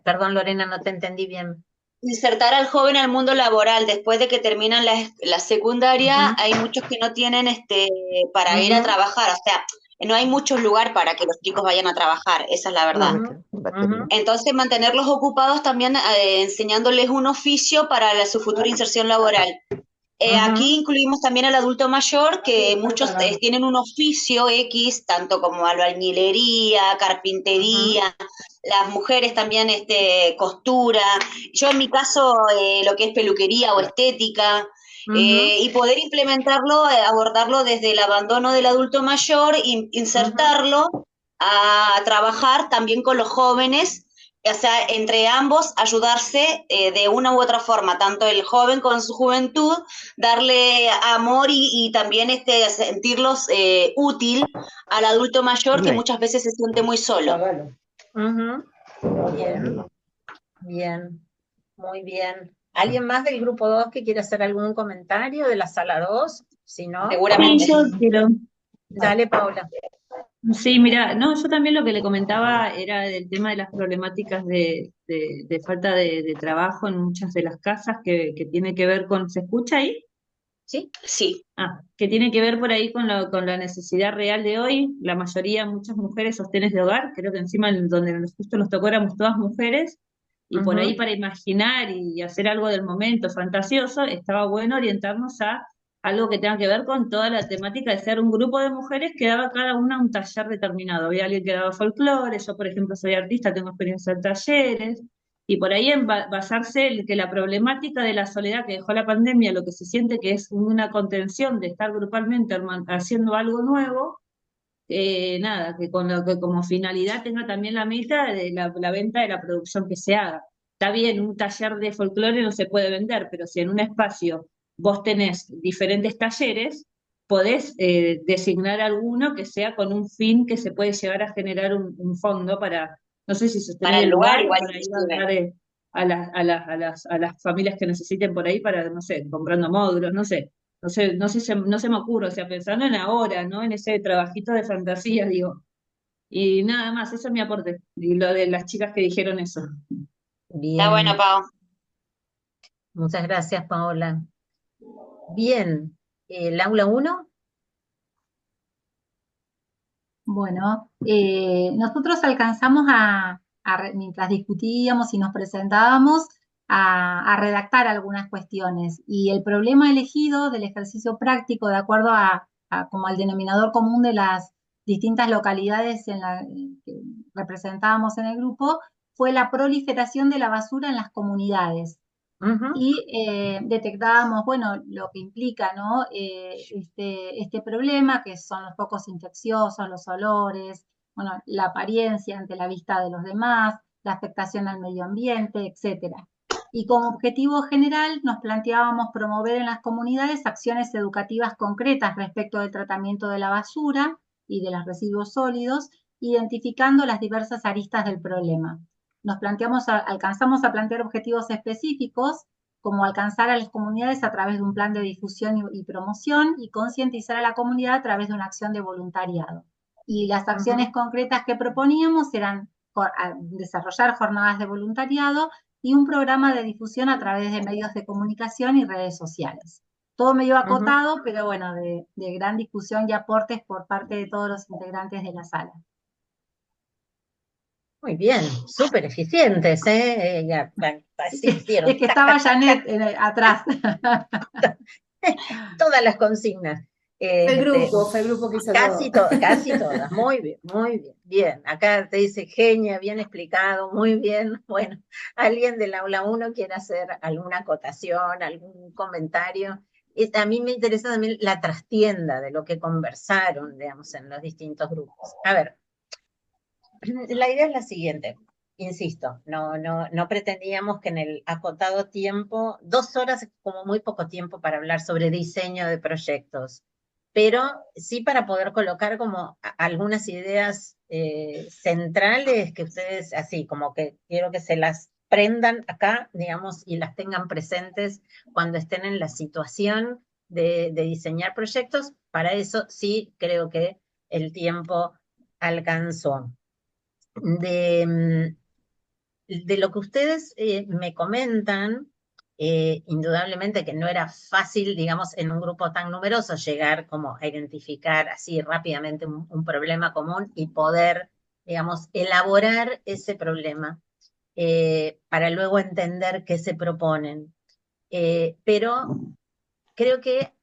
Perdón, Lorena, no te entendí bien. Insertar al joven al mundo laboral después de que terminan la secundaria, hay muchos que no tienen para ir a trabajar, o sea, no hay muchos lugares para que los chicos vayan a trabajar, esa es la verdad. Entonces, mantenerlos ocupados también enseñándoles un oficio para su futura inserción laboral. Aquí incluimos también al adulto mayor, que muchos tienen un oficio X, tanto como albañilería, carpintería, las mujeres también costura, yo en mi caso lo que es peluquería o estética, y poder implementarlo, abordarlo desde el abandono del adulto mayor, insertarlo a trabajar también con los jóvenes, o sea, entre ambos ayudarse de una u otra forma, tanto el joven con su juventud, darle amor y también sentirlos útil al adulto mayor que muchas veces se siente muy solo. Ujú. Bien, bien, muy bien. ¿Alguien más del grupo 2 que quiere hacer algún comentario de la sala 2? Si no, Seguramente. Sí, yo quiero. dale, Paula. Sí, mira, no, yo también lo que le comentaba era el tema de las problemáticas de falta de trabajo en muchas de las casas que tiene que ver con, ¿se escucha ahí? ¿Sí? Sí. Que tiene que ver por ahí con la necesidad real de hoy. La mayoría, muchas mujeres sostenes de hogar, creo que encima donde justo nos tocó éramos todas mujeres, y por ahí Ujú. para imaginar y hacer algo del momento fantasioso, estaba bueno orientarnos a algo que tenga que ver con toda la temática de ser un grupo de mujeres que daba cada una un taller determinado. Había alguien que daba folclore, yo por ejemplo soy artista, tengo experiencia en talleres, y por ahí en basarse en que la problemática de la soledad que dejó la pandemia, lo que se siente que es una contención de estar grupalmente haciendo algo nuevo, nada, que con lo que como finalidad tenga también la meta de la venta de la producción que se haga. Está bien, un taller de folclore no se puede vender, pero si en un espacio vos tenés diferentes talleres, podés designar alguno que sea con un fin que se puede llegar a generar un fondo para, no sé si Para sostener el el lugar lugar o igual para ir a sirve. dar a las familias que necesiten por ahí para, no sé, comprando módulos, no sé. No se me ocurre, o sea, pensando en ahora, ¿no? En ese trabajito de fantasía, digo. Y nada más, eso es mi aporte. Y lo de las chicas que dijeron eso. Está bueno, Bien, Pau. muchas gracias, Paola. Bien, el aula 1. Bueno, nosotros alcanzamos mientras discutíamos y nos presentábamos, a redactar algunas cuestiones. Y el problema elegido del ejercicio práctico, de acuerdo como al denominador común de las distintas localidades que representábamos en el grupo, fue la proliferación de la basura en las comunidades. Y detectábamos, bueno, lo que implica, ¿no? Este problema, que son los focos infecciosos, los olores, bueno, la apariencia ante la vista de los demás, la afectación al medio ambiente, etcétera. Y como objetivo general nos planteábamos promover en las comunidades acciones educativas concretas respecto del tratamiento de la basura y de los residuos sólidos, identificando las diversas aristas del problema. Alcanzamos a plantear objetivos específicos, como alcanzar a las comunidades a través de un plan de difusión y promoción, y concientizar a la comunidad a través de una acción de voluntariado. Y las acciones concretas que proponíamos eran desarrollar jornadas de voluntariado y un programa de difusión a través de medios de comunicación y redes sociales. Todo medio acotado, pero bueno, de gran discusión y aportes por parte de todos los integrantes de la sala. Muy bien, súper eficientes, ¿eh? Así hicieron. Es que estaba Janet atrás. Todas las consignas. Fue el grupo que hizo Casi todo. casi todas. Muy bien, muy bien. Bien, acá te dice genia, bien explicado, muy bien. Bueno, ¿alguien del aula 1 quiere hacer alguna acotación, algún comentario? A mí me interesa también la trastienda de lo que conversaron, digamos, en los distintos grupos. A ver, la idea es la siguiente. Insisto, no pretendíamos que en el acotado tiempo, 2 horas es como muy poco tiempo para hablar sobre diseño de proyectos, pero sí para poder colocar como algunas ideas centrales que ustedes, así como que quiero que se las prendan acá, digamos, y las tengan presentes cuando estén en la situación de diseñar proyectos. Para eso sí creo que el tiempo alcanzó. De lo que ustedes me comentan, indudablemente que no era fácil, digamos, en un grupo tan numeroso llegar como a identificar así rápidamente un problema común y poder, digamos, elaborar ese problema para luego entender qué se proponen. Pero creo que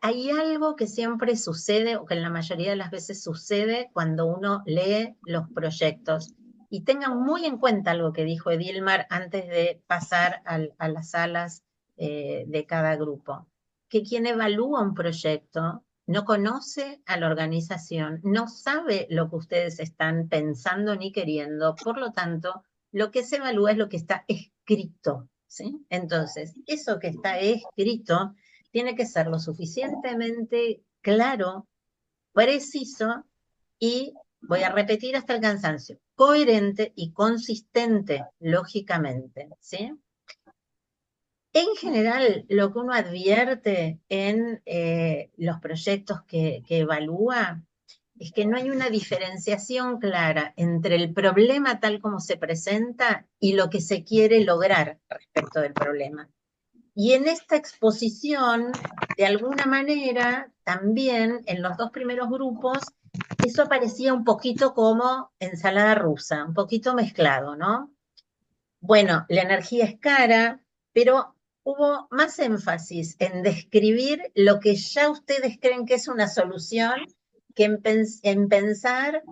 hay algo que siempre sucede, o que en la mayoría de las veces sucede cuando uno lee los proyectos. Y tengan muy en cuenta algo que dijo Edilmar antes de pasar a las salas de cada grupo, que quien evalúa un proyecto no conoce a la organización, no sabe lo que ustedes están pensando ni queriendo, por lo tanto, lo que se evalúa es lo que está escrito, ¿sí? Entonces, eso que está escrito tiene que ser lo suficientemente claro, preciso y, voy a repetir hasta el cansancio, coherente y consistente, lógicamente, ¿sí? En general, lo que uno advierte en los proyectos que evalúa es que no hay una diferenciación clara entre el problema tal como se presenta y lo que se quiere lograr respecto del problema. Y en esta exposición, de alguna manera, también en los dos primeros grupos, eso parecía un poquito como ensalada rusa, un poquito mezclado, ¿no? Bueno, la energía es cara, pero hubo más énfasis en describir lo que ya ustedes creen que es una solución que en pensar,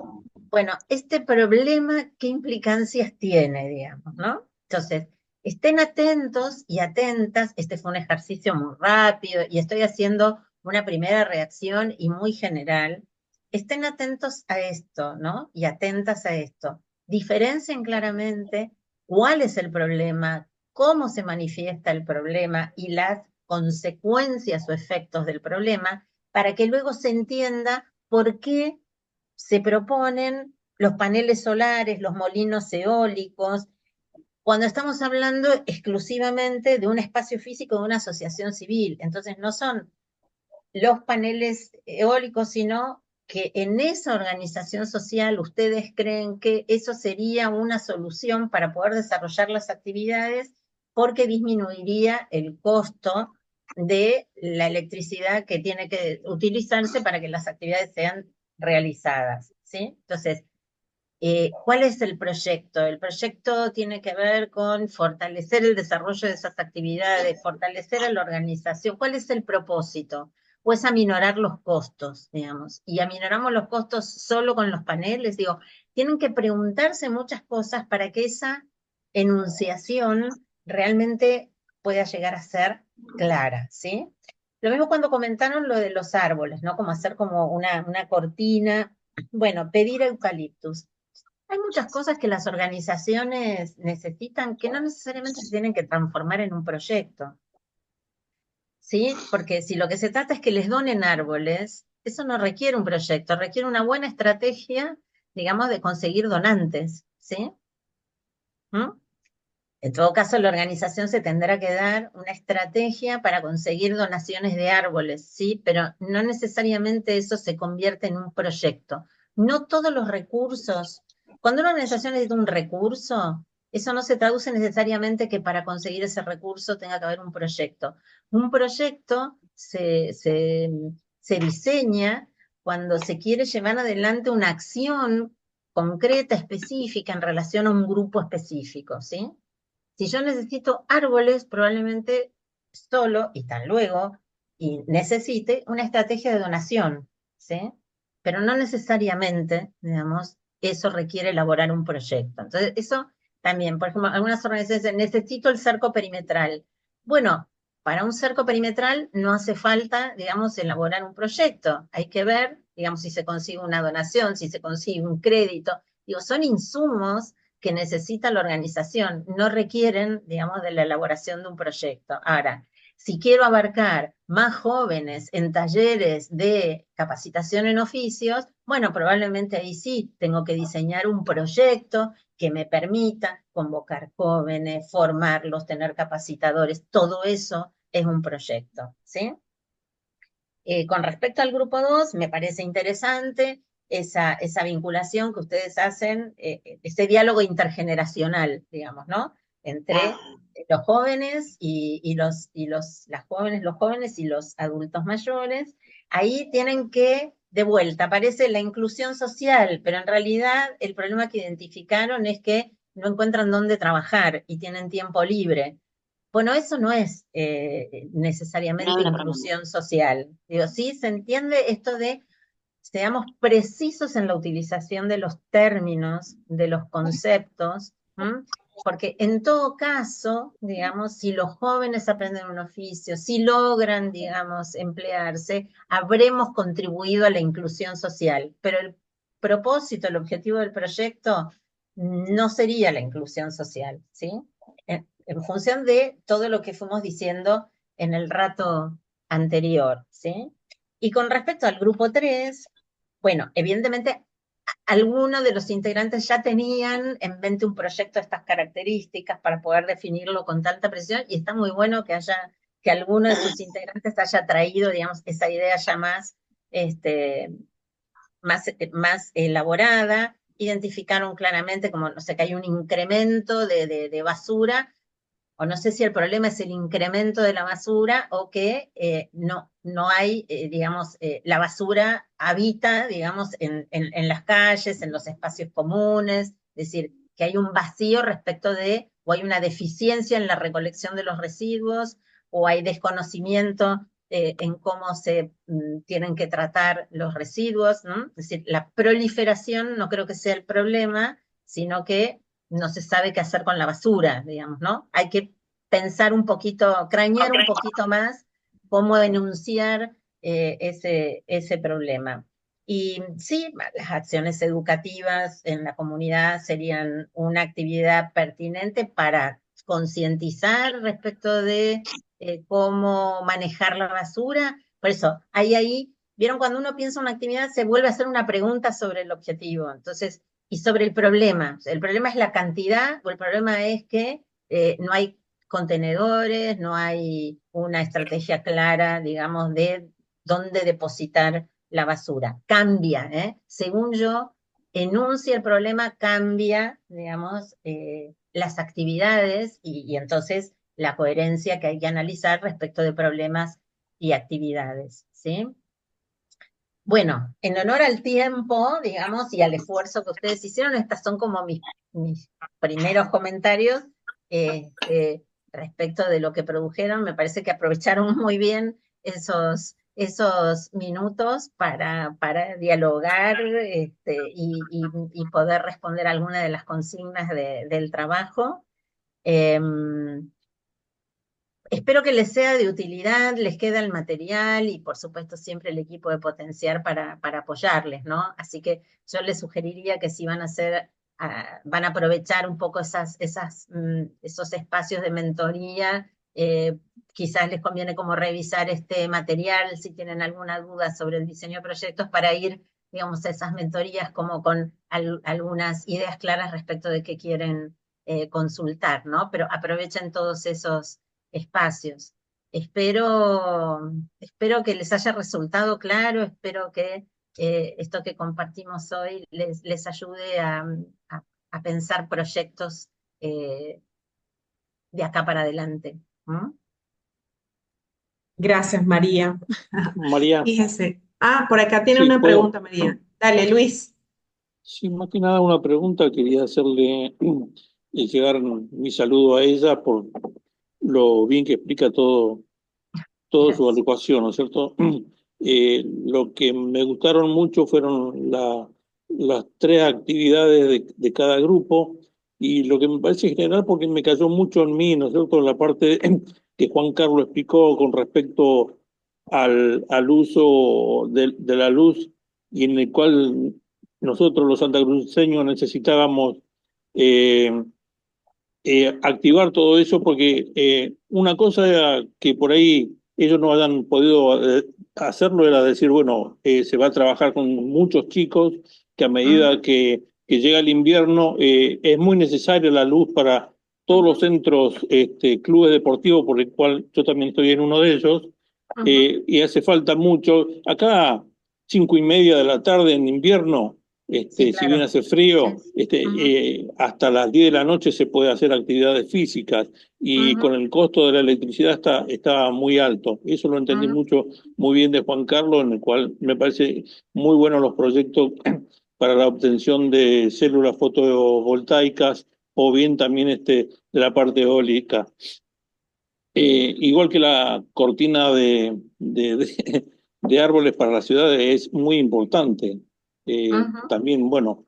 bueno, este problema, ¿qué implicancias tiene, digamos, ¿no? Entonces, estén atentos y atentas, este fue un ejercicio muy rápido y estoy haciendo una primera reacción y muy general. Estén atentos a esto, ¿no? Y atentas a esto. Diferencien claramente cuál es el problema, cómo se manifiesta el problema y las consecuencias o efectos del problema, para que luego se entienda por qué se proponen los paneles solares, los molinos eólicos, cuando estamos hablando exclusivamente de un espacio físico de una asociación civil. Entonces no son los paneles eólicos, sino que en esa organización social ustedes creen que eso sería una solución para poder desarrollar las actividades porque disminuiría el costo de la electricidad que tiene que utilizarse para que las actividades sean realizadas, ¿sí? Entonces, ¿cuál es el proyecto? El proyecto tiene que ver con fortalecer el desarrollo de esas actividades, fortalecer a la organización. ¿Cuál es el propósito? O es aminorar los costos, digamos. Y aminoramos los costos solo con los paneles. Digo, tienen que preguntarse muchas cosas para que esa enunciación realmente pueda llegar a ser clara, ¿sí? Lo mismo cuando comentaron lo de los árboles, ¿no? Como hacer como una cortina. Bueno, pedir eucaliptus. Hay muchas cosas que las organizaciones necesitan que no necesariamente se tienen que transformar en un proyecto, ¿sí? Porque si lo que se trata es que les donen árboles, eso no requiere un proyecto, requiere una buena estrategia, digamos, de conseguir donantes, ¿sí? ¿Mm? En todo caso, la organización se tendrá que dar una estrategia para conseguir donaciones de árboles, ¿sí? Pero no necesariamente eso se convierte en un proyecto. No todos los recursos, cuando una organización necesita un recurso, eso no se traduce necesariamente que para conseguir ese recurso tenga que haber un proyecto. Un proyecto se diseña cuando se quiere llevar adelante una acción concreta, específica, en relación a un grupo específico, ¿sí? Si yo necesito árboles, probablemente solo y tan luego, y necesite una estrategia de donación, ¿sí? Pero no necesariamente, digamos, eso requiere elaborar un proyecto. Entonces, eso también, por ejemplo, algunas organizaciones dicen, necesito el cerco perimetral. Bueno, para un cerco perimetral no hace falta, digamos, elaborar un proyecto. Hay que ver, digamos, si se consigue una donación, si se consigue un crédito. Digo, son insumos que necesita la organización, no requieren, digamos, de la elaboración de un proyecto. Ahora, si quiero abarcar más jóvenes en talleres de capacitación en oficios, bueno, probablemente ahí sí tengo que diseñar un proyecto que me permita convocar jóvenes, formarlos, tener capacitadores, todo eso es un proyecto, ¿sí? Con respecto al grupo 2, me parece interesante esa vinculación que ustedes hacen, ese diálogo intergeneracional, digamos, ¿no? Entre los jóvenes las jóvenes, los jóvenes y los adultos mayores. Ahí tienen que, de vuelta, aparece la inclusión social, pero en realidad el problema que identificaron es que no encuentran dónde trabajar y tienen tiempo libre. Bueno, eso no es necesariamente inclusión social. Digo, sí, se entiende esto de seamos precisos en la utilización de los términos, de los conceptos, ¿m? Porque en todo caso, digamos, si los jóvenes aprenden un oficio, si logran, digamos, emplearse, habremos contribuido a la inclusión social. Pero el propósito, el objetivo del proyecto no sería la inclusión social, ¿sí? En función de todo lo que fuimos diciendo en el rato anterior, ¿sí? Y con respecto al grupo 3, bueno, evidentemente algunos de los integrantes ya tenían en mente un proyecto de estas características para poder definirlo con tanta precisión, y está muy bueno que alguno de sus integrantes haya traído, digamos, esa idea ya más, más elaborada. Identificaron claramente como, no sé, que hay un incremento de basura, o no sé si el problema es el incremento de la basura o que no hay, digamos, la basura habita, digamos, en las calles, en los espacios comunes, es decir, que hay un vacío respecto de, o hay una deficiencia en la recolección de los residuos, o hay desconocimiento en cómo se tienen que tratar los residuos, ¿no? Es decir, la proliferación no creo que sea el problema, sino que no se sabe qué hacer con la basura, digamos, ¿no? Hay que pensar un poquito, crañar un poquito más cómo enunciar ese problema. Y sí, las acciones educativas en la comunidad serían una actividad pertinente para concientizar respecto de cómo manejar la basura. Por eso, ahí, vieron, cuando uno piensa una actividad, se vuelve a hacer una pregunta sobre el objetivo. Entonces, y sobre el problema. ¿El problema es la cantidad o el problema es que no hay contenedores, no hay una estrategia clara, digamos, de dónde depositar la basura? Cambia, según yo, enuncia el problema, cambia, digamos, las actividades y entonces la coherencia que hay que analizar respecto de problemas y actividades, ¿sí? Bueno, en honor al tiempo, digamos, y al esfuerzo que ustedes hicieron, estas son como mis primeros comentarios respecto de lo que produjeron. Me parece que aprovecharon muy bien esos minutos para dialogar y poder responder algunas de las consignas del trabajo. Espero que les sea de utilidad, les queda el material y por supuesto siempre el equipo de Potenciar para apoyarles, ¿no? Así que yo les sugeriría que si van a hacer, van a aprovechar un poco esos espacios de mentoría, quizás les conviene como revisar este material si tienen alguna duda sobre el diseño de proyectos para ir, digamos, a esas mentorías como con algunas ideas claras respecto de qué quieren consultar, ¿no? Pero aprovechen todos esos espacios. Espero que les haya resultado claro, espero que esto que compartimos hoy les ayude a pensar proyectos de acá para adelante. Gracias, María. María, Fíjese. Por acá tiene sí, una puedo. pregunta, María. Dale, Luis. Sí, más que nada una pregunta, quería hacerle llegar mi saludo a ella por lo bien que explica todo su agrupación, ¿no es cierto? Lo que me gustaron mucho fueron las tres actividades de cada grupo y lo que me parece general, porque me cayó mucho en mí, ¿no es cierto?, la parte que Juan Carlos explicó con respecto al uso de la luz y en el cual nosotros los santacruceños necesitábamos activar todo eso, porque una cosa era que por ahí ellos no hayan podido hacerlo, era decir, bueno, se va a trabajar con muchos chicos, que a medida que llega el invierno es muy necesaria la luz para todos los centros, clubes deportivos, por el cual yo también estoy en uno de ellos, y hace falta mucho. Acá, 5:30 de la tarde en invierno, Sí, si bien claro. hace frío, hasta las 10 de la noche se puede hacer actividades físicas y con el costo de la electricidad está muy alto. Eso lo entendí muy bien de Juan Carlos, en el cual me parece muy buenos los proyectos para la obtención de células fotovoltaicas o bien también de la parte eólica. Igual que la cortina de árboles para las ciudades es muy importante. También, bueno,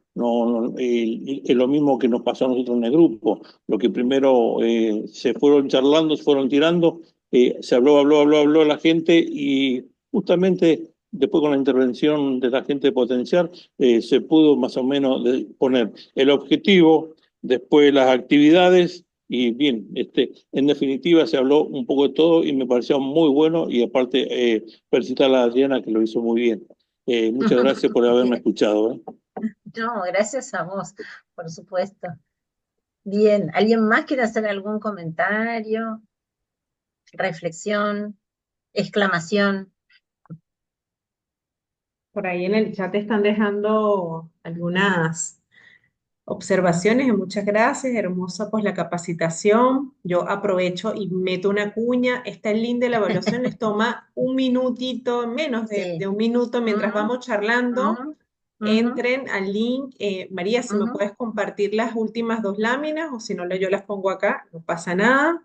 es lo mismo que nos pasó a nosotros en el grupo. Lo que primero se fueron charlando, se fueron tirando, se habló la gente y justamente después con la intervención de la gente de Potenciar, se pudo más o menos poner el objetivo, después las actividades, y bien, en definitiva se habló un poco de todo y me pareció muy bueno, y aparte felicitar a Adriana que lo hizo muy bien. Muchas gracias por haberme escuchado. No, gracias a vos, por supuesto. Bien, ¿alguien más quiere hacer algún comentario, reflexión, exclamación? Por ahí en el chat están dejando algunas observaciones. Muchas gracias, hermosa pues la capacitación. Yo aprovecho y meto una cuña. Está el link de la evaluación, les toma un minutito, menos de Sí. un minuto mientras vamos charlando. Entren al link. María, si me puedes compartir las últimas 2 láminas, o si no, yo las pongo acá, no pasa nada.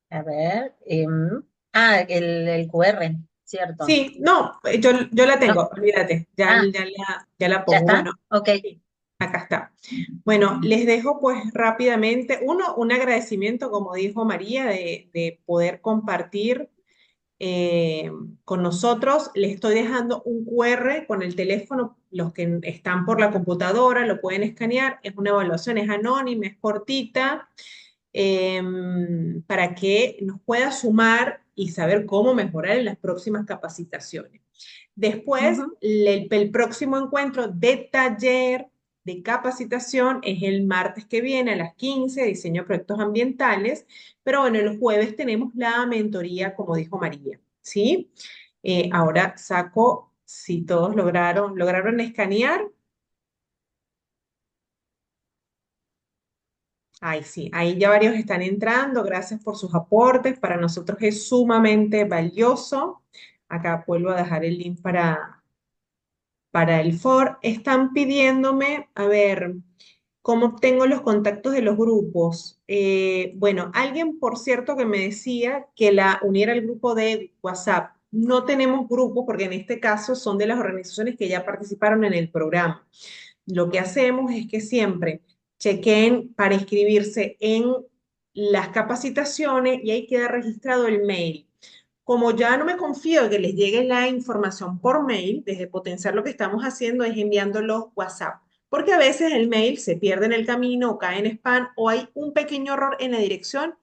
A ver, el QR, ¿cierto? Sí, no, yo la tengo, olvídate, ya la ¿Ya pongo. está? Bueno, Ok. sí, acá está. Bueno, les dejo pues rápidamente, un agradecimiento, como dijo María, de poder compartir con nosotros. Les estoy dejando un QR con el teléfono, los que están por la computadora lo pueden escanear, es una evaluación, es anónima, es cortita, para que nos pueda sumar y saber cómo mejorar en las próximas capacitaciones. Después, el próximo encuentro de taller de capacitación es el martes que viene a las 15, diseño de proyectos ambientales, pero bueno, el jueves tenemos la mentoría, como dijo María, ¿sí? Ahora saco, si todos lograron escanear. Ay, sí, ahí ya varios están entrando, gracias por sus aportes, para nosotros es sumamente valioso. Acá vuelvo a dejar el link para el FOR. Están pidiéndome, a ver, ¿cómo obtengo los contactos de los grupos? Bueno, alguien, por cierto, que me decía que la uniera al grupo de WhatsApp. No tenemos grupos porque en este caso son de las organizaciones que ya participaron en el programa. Lo que hacemos es que siempre chequen para inscribirse en las capacitaciones y ahí queda registrado el mail. Como ya no me confío de que les llegue la información por mail, desde Potenciar lo que estamos haciendo es enviándolos WhatsApp, porque a veces el mail se pierde en el camino o cae en spam o hay un pequeño error en la dirección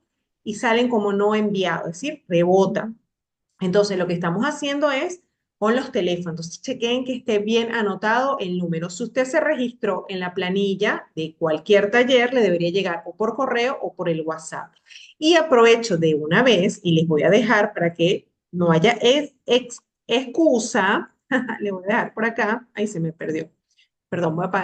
y salen como no enviado, es decir, rebota. Entonces, lo que estamos haciendo es con los teléfonos. Entonces, chequen que esté bien anotado el número. Si usted se registró en la planilla de cualquier taller, le debería llegar o por correo o por el WhatsApp. Y aprovecho de una vez y les voy a dejar para que no haya excusa. Le voy a dejar por acá. Ahí se me perdió. Perdón, voy a apagar.